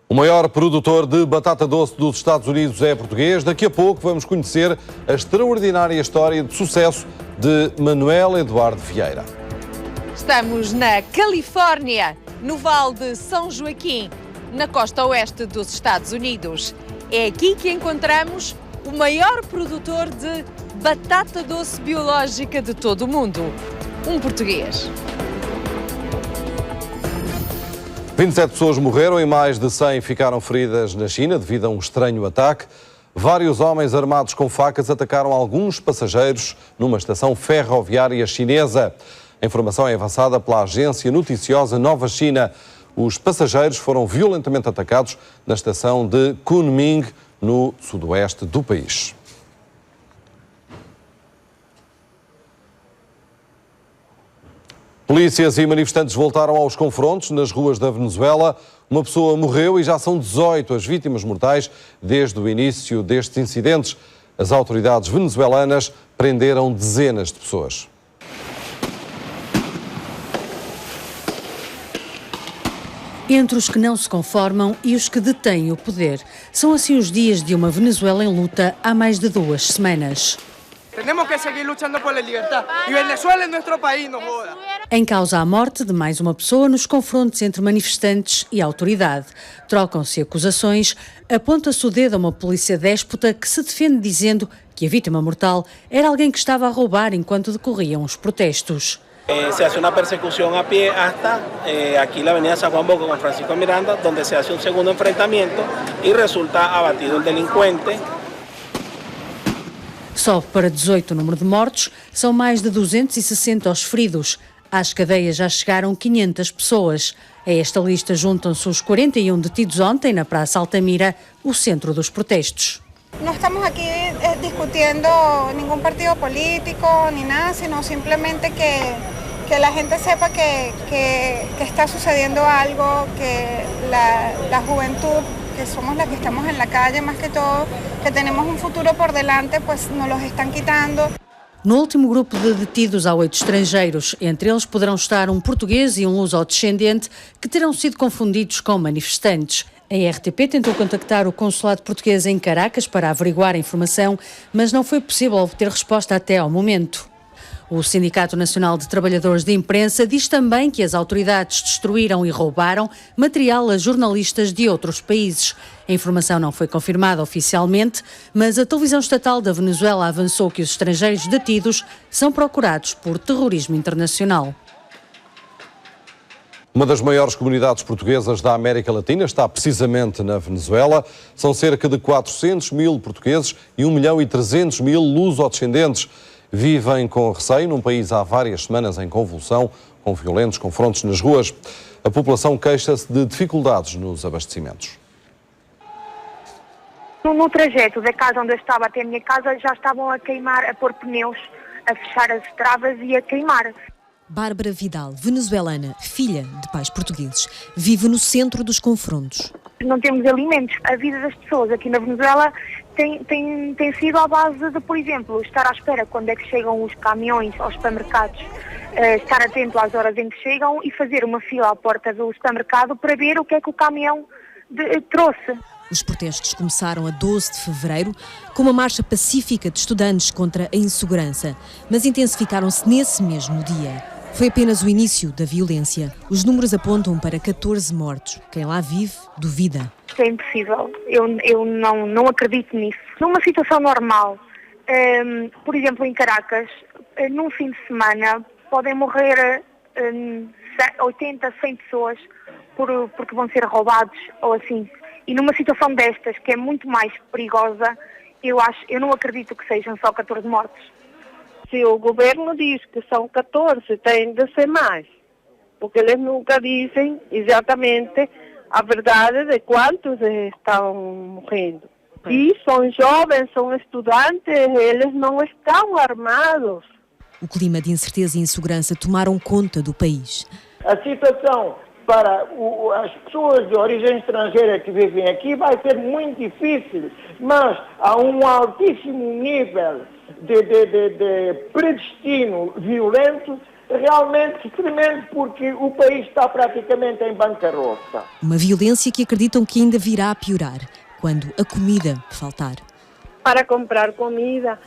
O maior produtor de batata doce dos Estados Unidos é português. Daqui a pouco vamos conhecer a extraordinária história de sucesso de Manuel Eduardo Vieira. Estamos na Califórnia, no Vale de São Joaquim, na costa oeste dos Estados Unidos. É aqui que encontramos o maior produtor de batata doce biológica de todo o mundo, um português. 27 pessoas morreram e mais de 100 ficaram feridas na China devido a um estranho ataque. Vários homens armados com facas atacaram alguns passageiros numa estação ferroviária chinesa. A informação é avançada pela agência noticiosa Nova China. Os passageiros foram violentamente atacados na estação de Kunming, no sudoeste do país. Polícias e manifestantes voltaram aos confrontos nas ruas da Venezuela. Uma pessoa morreu e já são 18 as vítimas mortais desde o início destes incidentes. As autoridades venezuelanas prenderam dezenas de pessoas. Entre os que não se conformam e os que detêm o poder. São assim os dias de uma Venezuela em luta há mais de 2 semanas. Temos que seguir lutando por liberdade. E Venezuela é nosso país, não joda. Em causa a morte de mais uma pessoa nos confrontos entre manifestantes e autoridade. Trocam-se acusações, aponta-se o dedo a uma polícia déspota que se defende dizendo que a vítima mortal era alguém que estava a roubar enquanto decorriam os protestos. Se hace una persecución a pie hasta aquí la avenida San Juan Bosco con Francisco Miranda, donde se hace un segundo enfrentamiento y resulta abatido el delincuente. Sobe para 18 o número de mortos, são mais de 260 os feridos. Às cadeias já chegaram 500 pessoas. A esta lista juntam-se os 41 detidos ontem na Praça Altamira, o centro dos protestos. No estamos aquí discutiendo ningún partido político ni nada, sino simplemente que la gente sepa que está sucediendo algo, que la juventud, que somos las que estamos en la calle más que todo, que tenemos un futuro por delante, pues nos los están quitando. No último grupo de detidos há 8 estrangeiros. Entre eles poderão estar um português e um luso-descendente que terão sido confundidos com manifestantes. A RTP tentou contactar o consulado português em Caracas para averiguar a informação, mas não foi possível obter resposta até ao momento. O Sindicato Nacional de Trabalhadores de Imprensa diz também que as autoridades destruíram e roubaram material a jornalistas de outros países. A informação não foi confirmada oficialmente, mas a televisão estatal da Venezuela avançou que os estrangeiros detidos são procurados por terrorismo internacional. Uma das maiores comunidades portuguesas da América Latina está precisamente na Venezuela. São cerca de 400 mil portugueses e 1.300.000 luso-descendentes. Vivem com receio num país há várias semanas em convulsão, com violentos confrontos nas ruas. A população queixa-se de dificuldades nos abastecimentos. No trajeto da casa onde eu estava até a minha casa já estavam a queimar, a pôr pneus, a fechar as estradas e a queimar. Bárbara Vidal, venezuelana, filha de pais portugueses, vive no centro dos confrontos. Não temos alimentos. A vida das pessoas aqui na Venezuela tem sido à base de, por exemplo, estar à espera quando é que chegam os caminhões aos supermercados, estar atento às horas em que chegam e fazer uma fila à porta do supermercado para ver o que é que o caminhão trouxe. Os protestos começaram a 12 de fevereiro com uma marcha pacífica de estudantes contra a insegurança, mas intensificaram-se nesse mesmo dia. Foi apenas o início da violência. Os números apontam para 14 mortos. Quem lá vive, duvida. Isto é impossível. Eu não acredito nisso. Numa situação normal, por exemplo, em Caracas, num fim de semana, podem morrer 80, 100 pessoas porque vão ser roubados ou assim. E numa situação destas, que é muito mais perigosa, eu não acredito que sejam só 14 mortos. Se o governo diz que são 14, tem de ser mais. Porque eles nunca dizem exatamente a verdade de quantos estão morrendo. E são jovens, são estudantes, eles não estão armados. O clima de incerteza e insegurança tomaram conta do país. A situação para as pessoas de origem estrangeira que vivem aqui vai ser muito difícil, mas há um altíssimo nível de predestino violento, realmente tremendo, porque o país está praticamente em bancarrota. Uma violência que acreditam que ainda virá a piorar, quando a comida faltar. Para comprar comida,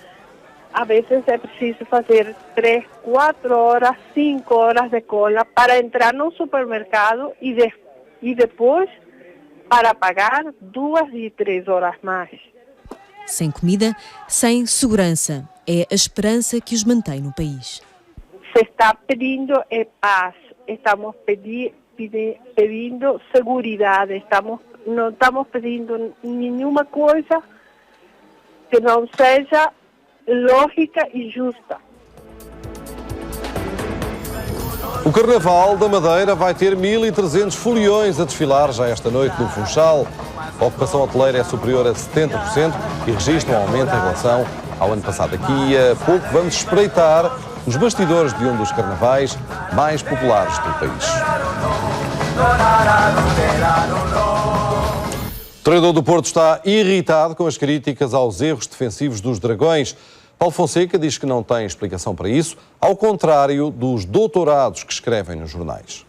a vezes é preciso fazer 3, 4 horas, 5 horas de cola para entrar no supermercado e depois para pagar 2 e 3 horas mais. Sem comida, sem segurança. É a esperança que os mantém no país. Se está pedindo paz, estamos pedindo segurança, não estamos pedindo nenhuma coisa que não seja lógica e justa. O Carnaval da Madeira vai ter 1.300 foliões a desfilar já esta noite no Funchal. A ocupação hoteleira é superior a 70% e registra um aumento em relação ao ano passado. Aqui a pouco vamos espreitar os bastidores de um dos carnavais mais populares do país. O treinador do Porto está irritado com as críticas aos erros defensivos dos Dragões. Paulo Fonseca diz que não tem explicação para isso, ao contrário dos doutorados que escrevem nos jornais.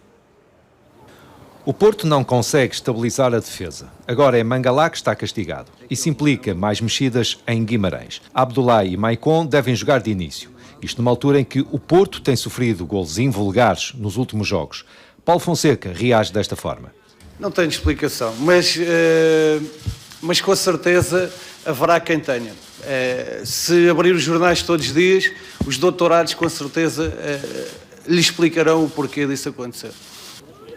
O Porto não consegue estabilizar a defesa. Agora é Mangalá que está castigado. Isso implica mais mexidas em Guimarães. Abdoulaye e Maicon devem jogar de início. Isto numa altura em que o Porto tem sofrido golos invulgares nos últimos jogos. Paulo Fonseca reage desta forma. Não tenho explicação, mas com certeza haverá quem tenha. Se abrir os jornais todos os dias, os doutorados com certeza lhe explicarão o porquê disso acontecer.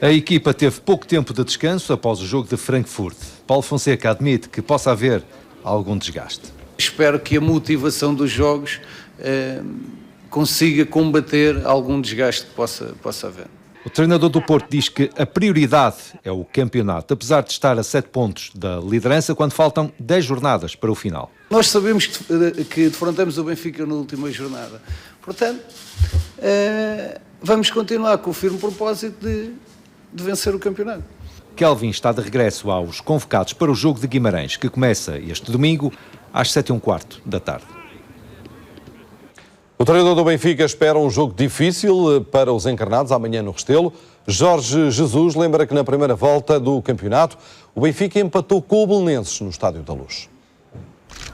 A equipa teve pouco tempo de descanso após o jogo de Frankfurt. Paulo Fonseca admite que possa haver algum desgaste. Espero que a motivação dos jogos consiga combater algum desgaste que possa haver. O treinador do Porto diz que a prioridade é o campeonato, apesar de estar a 7 pontos da liderança quando faltam 10 jornadas para o final. Nós sabemos que defrontamos o Benfica na última jornada. Portanto, vamos continuar com o firme propósito de vencer o campeonato. Kelvin está de regresso aos convocados para o jogo de Guimarães, que começa este domingo às 7h15 da tarde. O treinador do Benfica espera um jogo difícil para os encarnados amanhã no Restelo. Jorge Jesus lembra que na primeira volta do campeonato o Benfica empatou com o Belenenses no Estádio da Luz.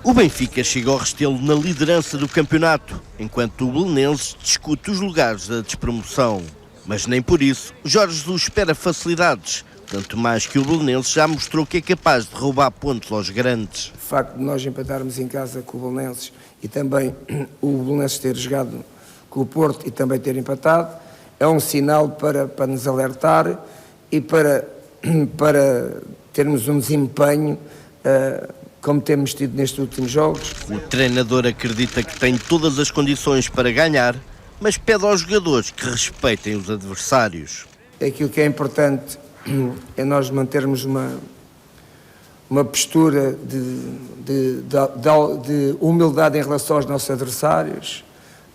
O Benfica chega ao Restelo na liderança do campeonato, enquanto o Belenenses discute os lugares da despromoção. Mas nem por isso Jorge Jesus espera facilidades, tanto mais que o Belenenses já mostrou que é capaz de roubar pontos aos grandes. O facto de nós empatarmos em casa com o Belenenses e também o Belenenses ter jogado com o Porto e também ter empatado, é um sinal para nos alertar e para termos um desempenho como temos tido nestes últimos jogos. O treinador acredita que tem todas as condições para ganhar, mas pede aos jogadores que respeitem os adversários. Aquilo que é importante é nós mantermos uma postura de humildade em relação aos nossos adversários,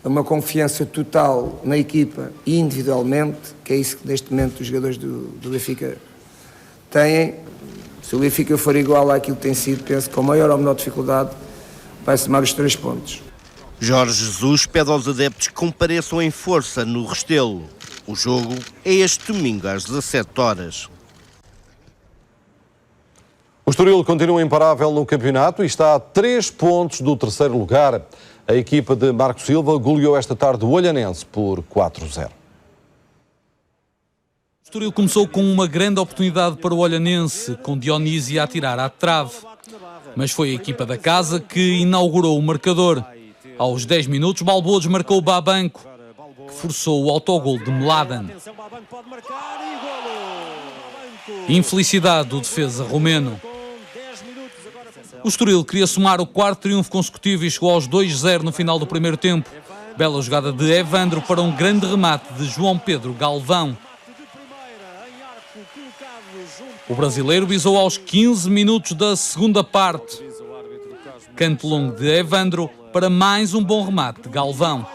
uma confiança total na equipa e individualmente, que é isso que neste momento os jogadores do Benfica têm. Se o Benfica for igual àquilo que tem sido, penso que com maior ou menor dificuldade vai somar os 3 pontos. Jorge Jesus pede aos adeptos que compareçam em força no Restelo. O jogo é este domingo às 17 horas. O Estoril continua imparável no campeonato e está a 3 pontos do terceiro lugar. A equipa de Marco Silva goleou esta tarde o Olhanense por 4-0. O Estoril começou com uma grande oportunidade para o Olhanense, com Dionísio a atirar à trave. Mas foi a equipa da casa que inaugurou o marcador. Aos 10 minutos, Balboa desmarcou o Babanco, que forçou o autogol de Mladen. Infelicidade do defesa romeno. O Estoril queria somar o 4º triunfo consecutivo e chegou aos 2-0 no final do primeiro tempo. Bela jogada de Evandro para um grande remate de João Pedro Galvão. O brasileiro visou aos 15 minutos da segunda parte. Canto longo de Evandro para mais um bom remate de Galvão.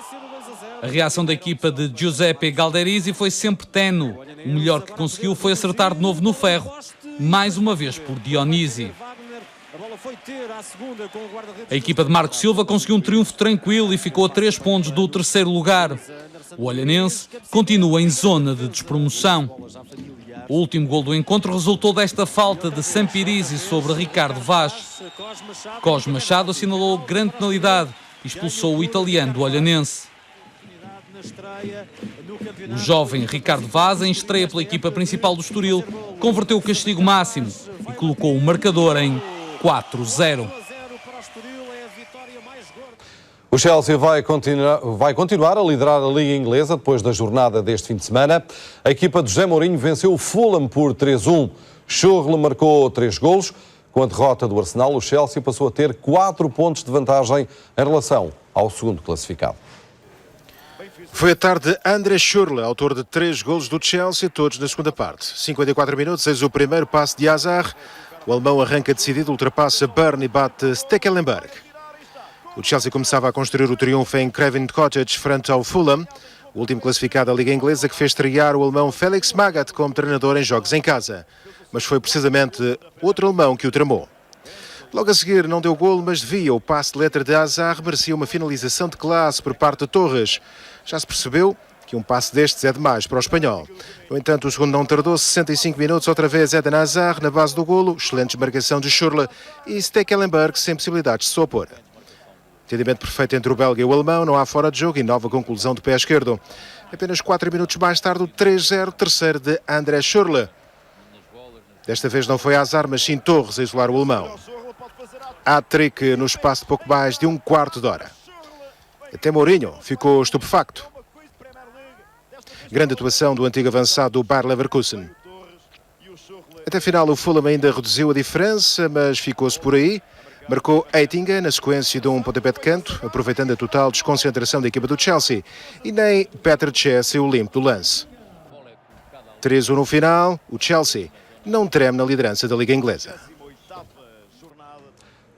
A reação da equipa de Giuseppe Galderisi foi sempre tenue. O melhor que conseguiu foi acertar de novo no ferro, mais uma vez por Dionísio. A equipa de Marco Silva conseguiu um triunfo tranquilo e ficou a 3 pontos do terceiro lugar. O Olhanense continua em zona de despromoção. O último gol do encontro resultou desta falta de Sampirisi sobre Ricardo Vaz. Cosme Machado assinalou grande penalidade e expulsou o italiano do Olhanense. O jovem Ricardo Vaz, em estreia pela equipa principal do Estoril, converteu o castigo máximo e colocou o marcador em 4-0. O Chelsea vai continuar a liderar a Liga Inglesa depois da jornada deste fim de semana. A equipa de José Mourinho venceu o Fulham por 3-1. Schürrle marcou 3 golos. Com a derrota do Arsenal, o Chelsea passou a ter 4 pontos de vantagem em relação ao segundo classificado. Foi a tarde de André Schürrle, autor de 3 golos do Chelsea, todos na segunda parte. 54 minutos, eis o primeiro passe de Hazard. O alemão arranca decidido, ultrapassa Burnley e bate Stekelenburg. O Chelsea começava a construir o triunfo em Craven Cottage frente ao Fulham, o último classificado da Liga Inglesa, que fez estrear o alemão Felix Magath como treinador em jogos em casa. Mas foi precisamente outro alemão que o tramou. Logo a seguir não deu golo, mas devia. O passe de letra de Hazard merecia uma finalização de classe por parte de Torres. Já se percebeu que um passe destes é demais para o espanhol. No entanto, o segundo não tardou, 65 minutos, outra vez Eden Hazard na base do golo, excelente desmarcação de Schürrle e Stekelenburg sem possibilidades de se opor. Entendimento perfeito entre o belga e o alemão, não há fora de jogo e nova conclusão do pé esquerdo. Apenas 4 minutos mais tarde, o 3-0, terceiro de André Schürrle. Desta vez não foi Hazard, mas sim Torres a isolar o alemão. Hat-trick no espaço de pouco mais de um quarto de hora. Até Mourinho ficou estupefacto. Grande atuação do antigo avançado do Bayer Leverkusen. Até final o Fulham ainda reduziu a diferença, mas ficou-se por aí. Marcou Eitinga na sequência de um pontapé de canto, aproveitando a total desconcentração da equipa do Chelsea. E nem Petr Cech saiu limpo do lance. 3-1 no final, o Chelsea não treme na liderança da Liga Inglesa.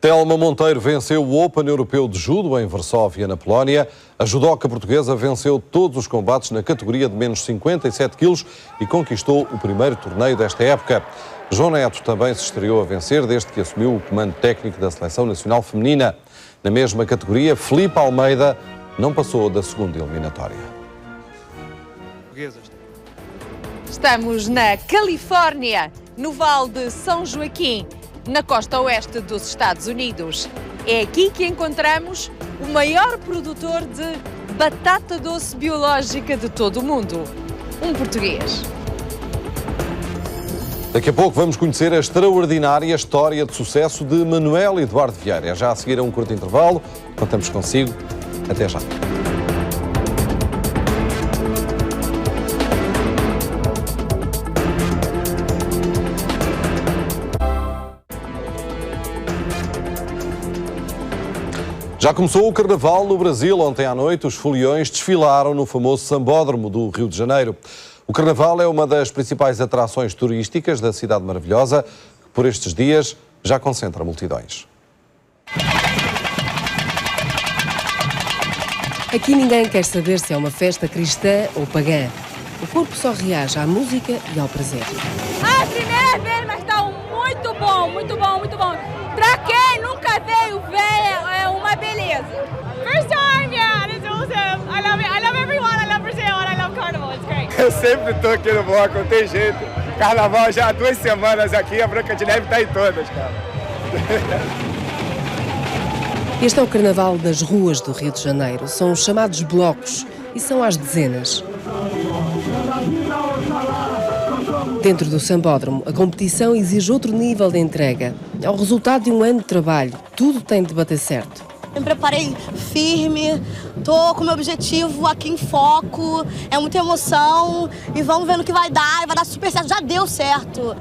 Telma Monteiro venceu o Open Europeu de Judo em Varsóvia, na Polónia. A judoca portuguesa venceu todos os combates na categoria de menos 57 quilos e conquistou o primeiro torneio desta época. João Neto também se estreou a vencer desde que assumiu o comando técnico da Seleção Nacional Feminina. Na mesma categoria, Filipe Almeida não passou da segunda eliminatória. Estamos na Califórnia, no Vale de São Joaquim, na costa oeste dos Estados Unidos. É aqui que encontramos o maior produtor de batata doce biológica de todo o mundo, um português. Daqui a pouco vamos conhecer a extraordinária história de sucesso de Manuel Eduardo Vieira. Já a seguir a um curto intervalo, contamos consigo. Até já. Já começou o Carnaval no Brasil. Ontem à noite, os foliões desfilaram no famoso Sambódromo do Rio de Janeiro. O Carnaval é uma das principais atrações turísticas da cidade maravilhosa, que por estes dias já concentra multidões. Aqui ninguém quer saber se é uma festa cristã ou pagã. O corpo só reage à música e ao prazer. A primeira vez, mas está muito bom, muito bom, muito bom. Pra quem nunca veio ver, é uma beleza. First time, yeah, it's awesome. I love it. I love everyone. I love Brazil and I love Carnival. It's great. Eu sempre tô aqui no bloco, não tem jeito. Carnaval já há 2 semanas aqui, a Branca de Neve tá em todas, cara. Este é o Carnaval das ruas do Rio de Janeiro. São os chamados blocos e são às dezenas. Dentro do Sambódromo, a competição exige outro nível de entrega. É o resultado de um ano de trabalho. Tudo tem de bater certo. Me preparei firme, tô com o meu objetivo aqui em foco, é muita emoção e vamos ver no que vai dar super certo, já deu certo.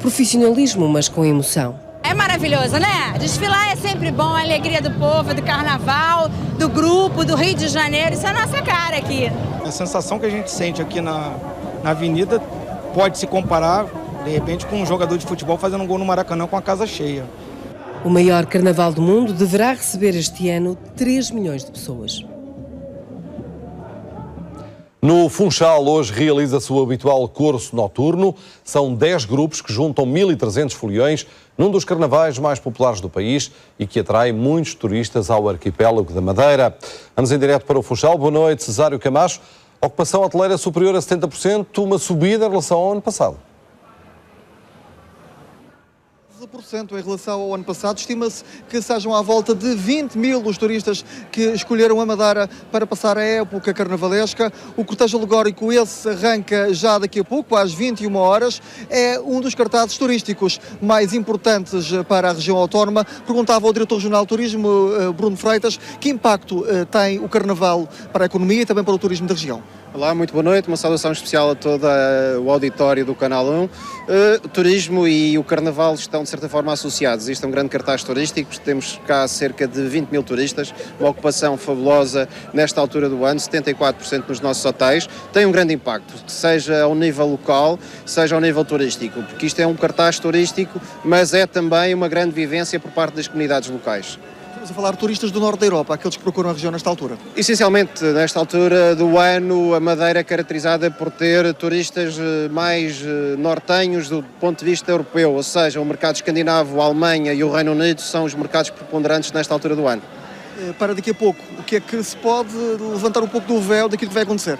Profissionalismo, mas com emoção. É maravilhoso, né? Desfilar é sempre bom, a alegria do povo, do carnaval, do grupo, do Rio de Janeiro, isso é a nossa cara aqui. A sensação que a gente sente aqui na avenida pode se comparar, de repente, com um jogador de futebol fazendo um gol no Maracanã com a casa cheia. O maior carnaval do mundo deverá receber este ano 3 milhões de pessoas. No Funchal, hoje realiza-se o habitual curso noturno. São 10 grupos que juntam 1.300 foliões num dos carnavais mais populares do país e que atrai muitos turistas ao arquipélago da Madeira. Vamos em direto para o Funchal. Boa noite, Cesário Camacho. Ocupação hoteleira superior a 70%, uma subida em relação ao ano passado. Em relação ao ano passado, estima-se que sejam à volta de 20 mil os turistas que escolheram a Madeira para passar a época carnavalesca. O cortejo alegórico esse arranca já daqui a pouco, às 21 horas. É um dos cartazes turísticos mais importantes para a região autónoma. Perguntava ao diretor regional de turismo, Bruno Freitas, que impacto tem o carnaval para a economia e também para o turismo da região. Olá, muito boa noite, uma saudação especial a todo o auditório do Canal 1. O turismo e o carnaval estão de certa forma associados. Isto é um grande cartaz turístico, temos cá cerca de 20 mil turistas, uma ocupação fabulosa nesta altura do ano, 74% nos nossos hotéis. Tem um grande impacto, seja ao nível local, seja ao nível turístico, porque isto é um cartaz turístico, mas é também uma grande vivência por parte das comunidades locais. Estamos a falar de turistas do norte da Europa, aqueles que procuram a região nesta altura. Essencialmente, nesta altura do ano, a Madeira é caracterizada por ter turistas mais nortenhos do ponto de vista europeu, ou seja, o mercado escandinavo, a Alemanha e o Reino Unido são os mercados preponderantes nesta altura do ano. Para daqui a pouco, o que é que se pode levantar um pouco do véu daquilo que vai acontecer?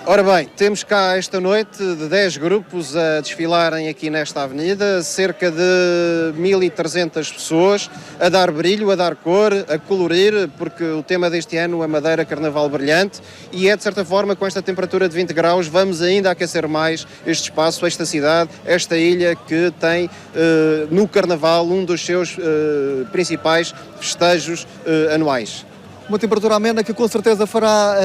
Ora bem, temos cá esta noite de 10 grupos a desfilarem aqui nesta avenida, cerca de 1.300 pessoas a dar brilho, a dar cor, a colorir, porque o tema deste ano é Madeira Carnaval Brilhante e é de certa forma com esta temperatura de 20 graus vamos ainda aquecer mais este espaço, esta cidade, esta ilha que tem no Carnaval um dos seus principais festejos anuais. Uma temperatura amena que com certeza fará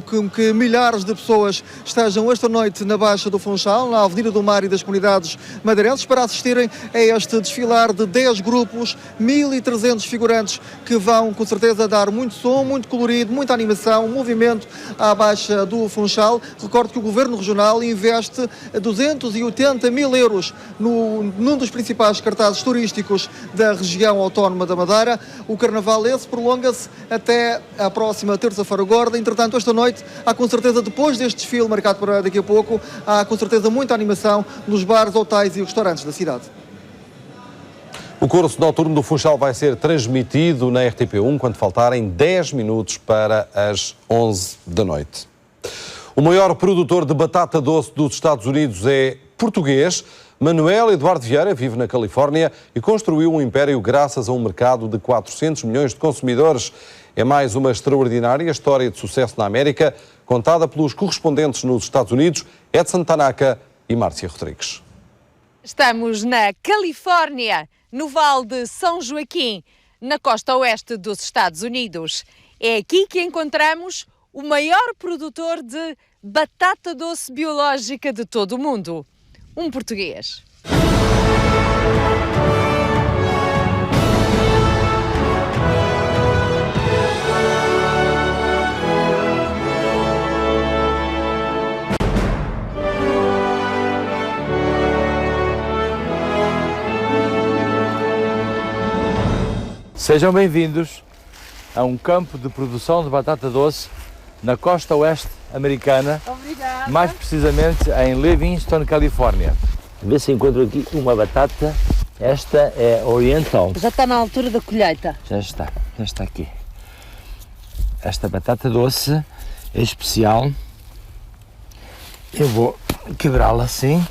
com que milhares de pessoas estejam esta noite na Baixa do Funchal, na Avenida do Mar e das comunidades madeirenses, para assistirem a este desfilar de 10 grupos, 1.300 figurantes que vão com certeza dar muito som, muito colorido, muita animação, movimento à Baixa do Funchal. Recordo que o Governo Regional investe 280 mil euros num dos principais cartazes turísticos da região autónoma da Madeira. O Carnaval esse prolonga-se até à próxima terça-feira gorda. Entretanto, esta noite, há com certeza, depois deste desfile marcado para daqui a pouco, há com certeza muita animação nos bares, hotéis e restaurantes da cidade. O curso noturno do Funchal vai ser transmitido na RTP1 quando faltarem 10 minutos para as 11 da noite. O maior produtor de batata doce dos Estados Unidos é português. Manuel Eduardo Vieira vive na Califórnia e construiu um império graças a um mercado de 400 milhões de consumidores. É mais uma extraordinária história de sucesso na América, contada pelos correspondentes nos Estados Unidos, Edson Tanaka e Márcia Rodrigues. Estamos na Califórnia, no Vale de São Joaquim, na costa oeste dos Estados Unidos. É aqui que encontramos o maior produtor de batata doce biológica de todo o mundo, um português. Sejam bem-vindos a um campo de produção de batata doce na costa oeste americana, Obrigada. mais precisamente em Livingston, Califórnia. Vê se encontro aqui uma batata, esta é oriental. Já está na altura da colheita. Já está aqui. Esta batata doce é especial. Eu vou quebrá-la assim,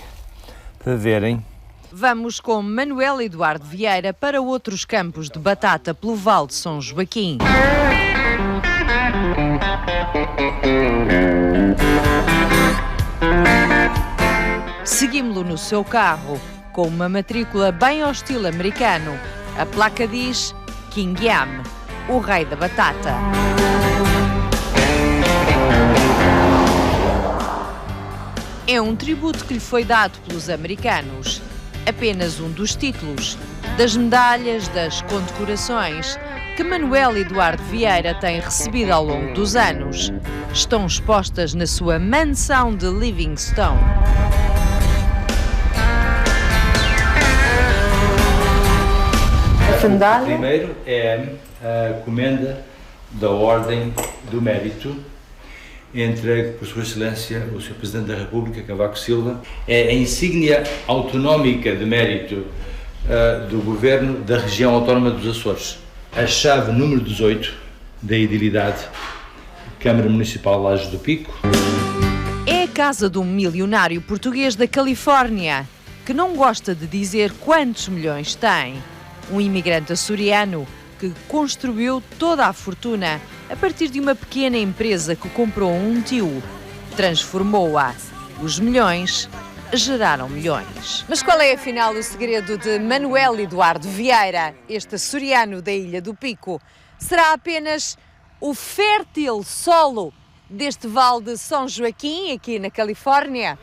para verem. Vamos com Manuel Eduardo Vieira para outros campos de batata pelo Vale de São Joaquim. Seguimos-lo no seu carro, com uma matrícula bem ao estilo americano. A placa diz King Yam, o rei da batata. É um tributo que lhe foi dado pelos americanos. Apenas um dos títulos, das medalhas, das condecorações que Manuel Eduardo Vieira tem recebido ao longo dos anos. Estão expostas na sua mansão de Livingston. Essa medalha? Primeiro é a comenda da Ordem do Mérito, entregue por Sua Excelência o Sr. Presidente da República, Cavaco Silva. É a insígnia autonómica de mérito do Governo da região autónoma dos Açores. A chave número 18 da edilidade Câmara Municipal Lajes do Pico. É a casa de um milionário português da Califórnia, que não gosta de dizer quantos milhões tem. Um imigrante açoriano que construiu toda a fortuna a partir de uma pequena empresa que comprou um tio. Transformou-a. Os milhões geraram milhões. Mas qual é afinal o segredo de Manuel Eduardo Vieira, este açoriano da Ilha do Pico? Será apenas o fértil solo deste Vale de São Joaquim, aqui na Califórnia?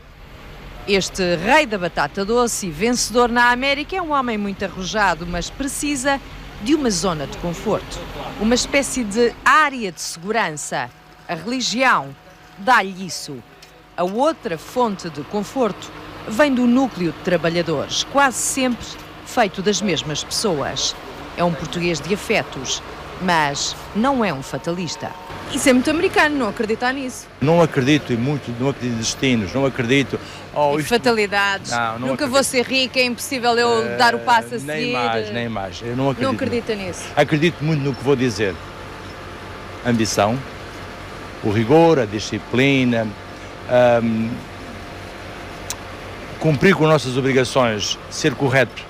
Este rei da batata doce e vencedor na América é um homem muito arrojado, mas precisa de uma zona de conforto, uma espécie de área de segurança. A religião dá-lhe isso. A outra fonte de conforto vem do núcleo de trabalhadores, quase sempre feito das mesmas pessoas. É um português de afetos, mas não é um fatalista. Isso é muito americano, não acreditar nisso. Não acredito não acredito em destinos, não acredito... E fatalidades. Não Nunca acredito. vou ser rica, é impossível eu dar o passo a seguir. Nem mais. Eu não acredito. Não acredita nisso. Acredito muito no que vou dizer. Ambição, o rigor, a disciplina, cumprir com nossas obrigações, ser correto.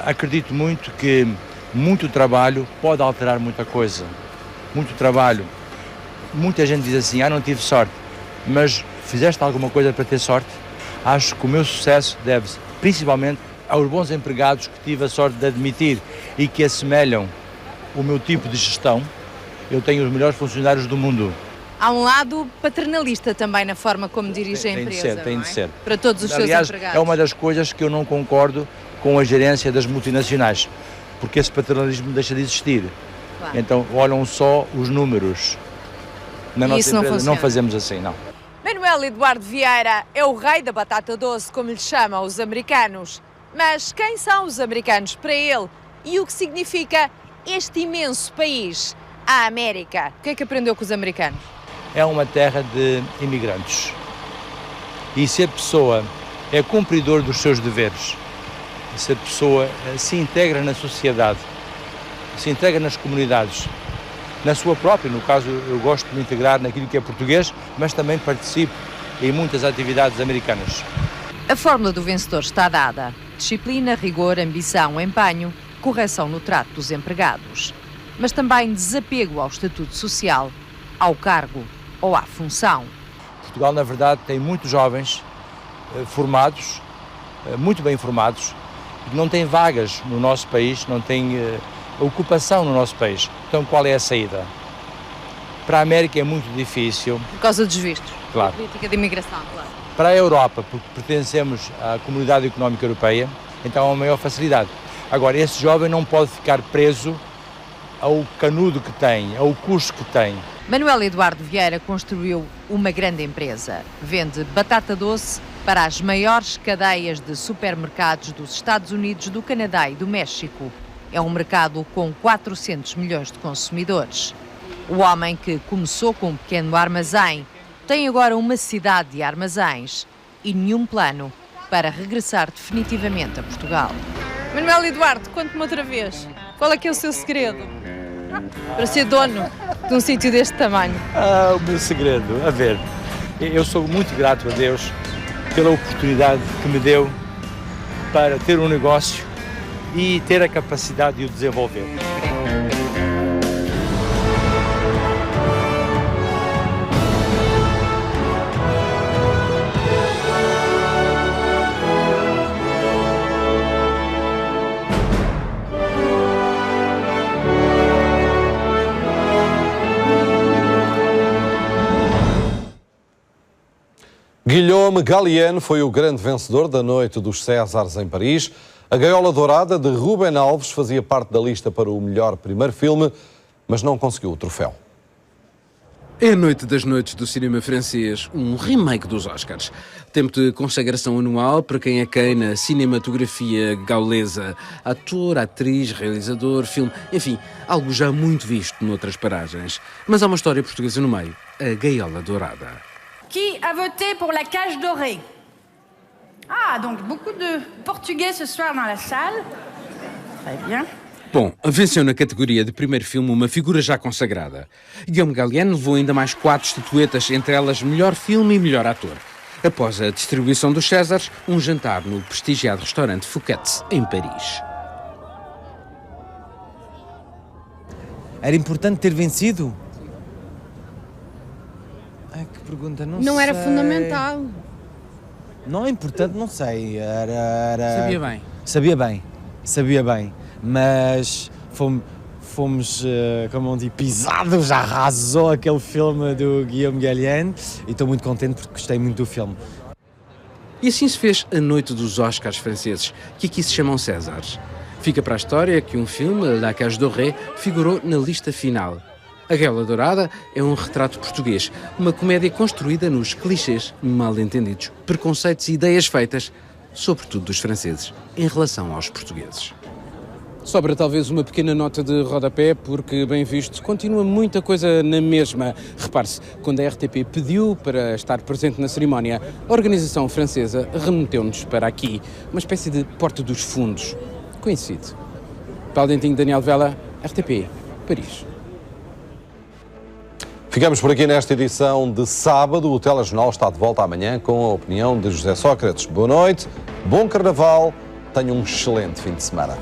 Acredito muito que muito trabalho pode alterar muita coisa. Muito trabalho. Muita gente diz assim, não tive sorte, mas fizeste alguma coisa para ter sorte? Acho que o meu sucesso deve-se principalmente aos bons empregados que tive a sorte de admitir e que assemelham o meu tipo de gestão. Eu tenho os melhores funcionários do mundo. Há um lado paternalista também na forma como dirige a empresa, Tem de ser. Para todos os Aliás, seus empregados. é uma das coisas que eu não concordo com a gerência das multinacionais, porque esse paternalismo deixa de existir. Claro. Então olham só os números. Na nossa isso não empresa funciona. não fazemos assim, não. Manuel Eduardo Vieira é o rei da batata doce, como lhe chamam os americanos. Mas quem são os americanos para ele e o que significa este imenso país, a América? O que é que aprendeu com os americanos? É uma terra de imigrantes. E se a pessoa é cumpridor dos seus deveres, se a pessoa se integra na sociedade, se integra nas comunidades, na sua própria, no caso eu gosto de me integrar naquilo que é português, mas também participo em muitas atividades americanas. A fórmula do vencedor está dada. Disciplina, rigor, ambição, empenho, correção no trato dos empregados. Mas também desapego ao estatuto social, ao cargo ou à função. Portugal, na verdade, tem muitos jovens formados, muito bem formados, que não têm vagas no nosso país, não têm ocupação no nosso país. Então, qual é a saída? Para a América é muito difícil. Por causa dos vistos. Claro. Política de imigração, claro. Para a Europa, porque pertencemos à Comunidade Económica Europeia, então há uma maior facilidade. Agora, esse jovem não pode ficar preso ao canudo que tem, ao custo que tem. Manuel Eduardo Vieira construiu uma grande empresa. Vende batata doce para as maiores cadeias de supermercados dos Estados Unidos, do Canadá e do México. É um mercado com 400 milhões de consumidores. O homem que começou com um pequeno armazém tem agora uma cidade de armazéns e nenhum plano para regressar definitivamente a Portugal. Manuel Eduardo, conte-me outra vez. Qual é que é o seu segredo para ser dono de um sítio deste tamanho? O meu segredo, a ver, eu sou muito grato a Deus pela oportunidade que me deu para ter um negócio e ter a capacidade de o desenvolver. Guillaume Gallienne foi o grande vencedor da Noite dos Césares em Paris. A Gaiola Dourada de Rubén Alves fazia parte da lista para o melhor primeiro filme, mas não conseguiu o troféu. É a noite das noites do cinema francês, um remake dos Oscars. Tempo de consagração anual para quem é quem na cinematografia gaulesa. Ator, atriz, realizador, filme, enfim, algo já muito visto noutras paragens. Mas há uma história portuguesa no meio, a Gaiola Dourada. Qui a voté pour la cage dorée? Ah, donc beaucoup de portugais ce soir dans la salle. Très bien. Bom, venceu na categoria de primeiro filme uma figura já consagrada. Guillaume Gallienne levou ainda mais 4 estatuetas, entre elas melhor filme e melhor ator. Após a distribuição dos Césares, um jantar no prestigiado restaurante Fouquet's, em Paris. Era importante ter vencido? Ai, que pergunta, não sei. Não era fundamental. Não é importante, não sei. Era... Sabia bem. Mas fomos como digo, pisados, arrasou aquele filme do Guillaume Gallienne e estou muito contente porque gostei muito do filme. E assim se fez a Noite dos Oscars franceses, que aqui se chamam Césares. Fica para a história que um filme, La Cage Dorée, figurou na lista final. A Gaiola Dourada é um retrato português, uma comédia construída nos clichês, mal-entendidos, preconceitos e ideias feitas, sobretudo dos franceses, em relação aos portugueses. Sobra talvez uma pequena nota de rodapé, porque, bem visto, continua muita coisa na mesma. Repare-se, quando a RTP pediu para estar presente na cerimónia, a organização francesa remeteu-nos para aqui, uma espécie de porta dos fundos. Coincide. Paulo Dentinho, Daniel Vela, RTP, Paris. Ficamos por aqui nesta edição de sábado. O Telejornal está de volta amanhã com a opinião de José Sócrates. Boa noite, bom carnaval, tenha um excelente fim de semana.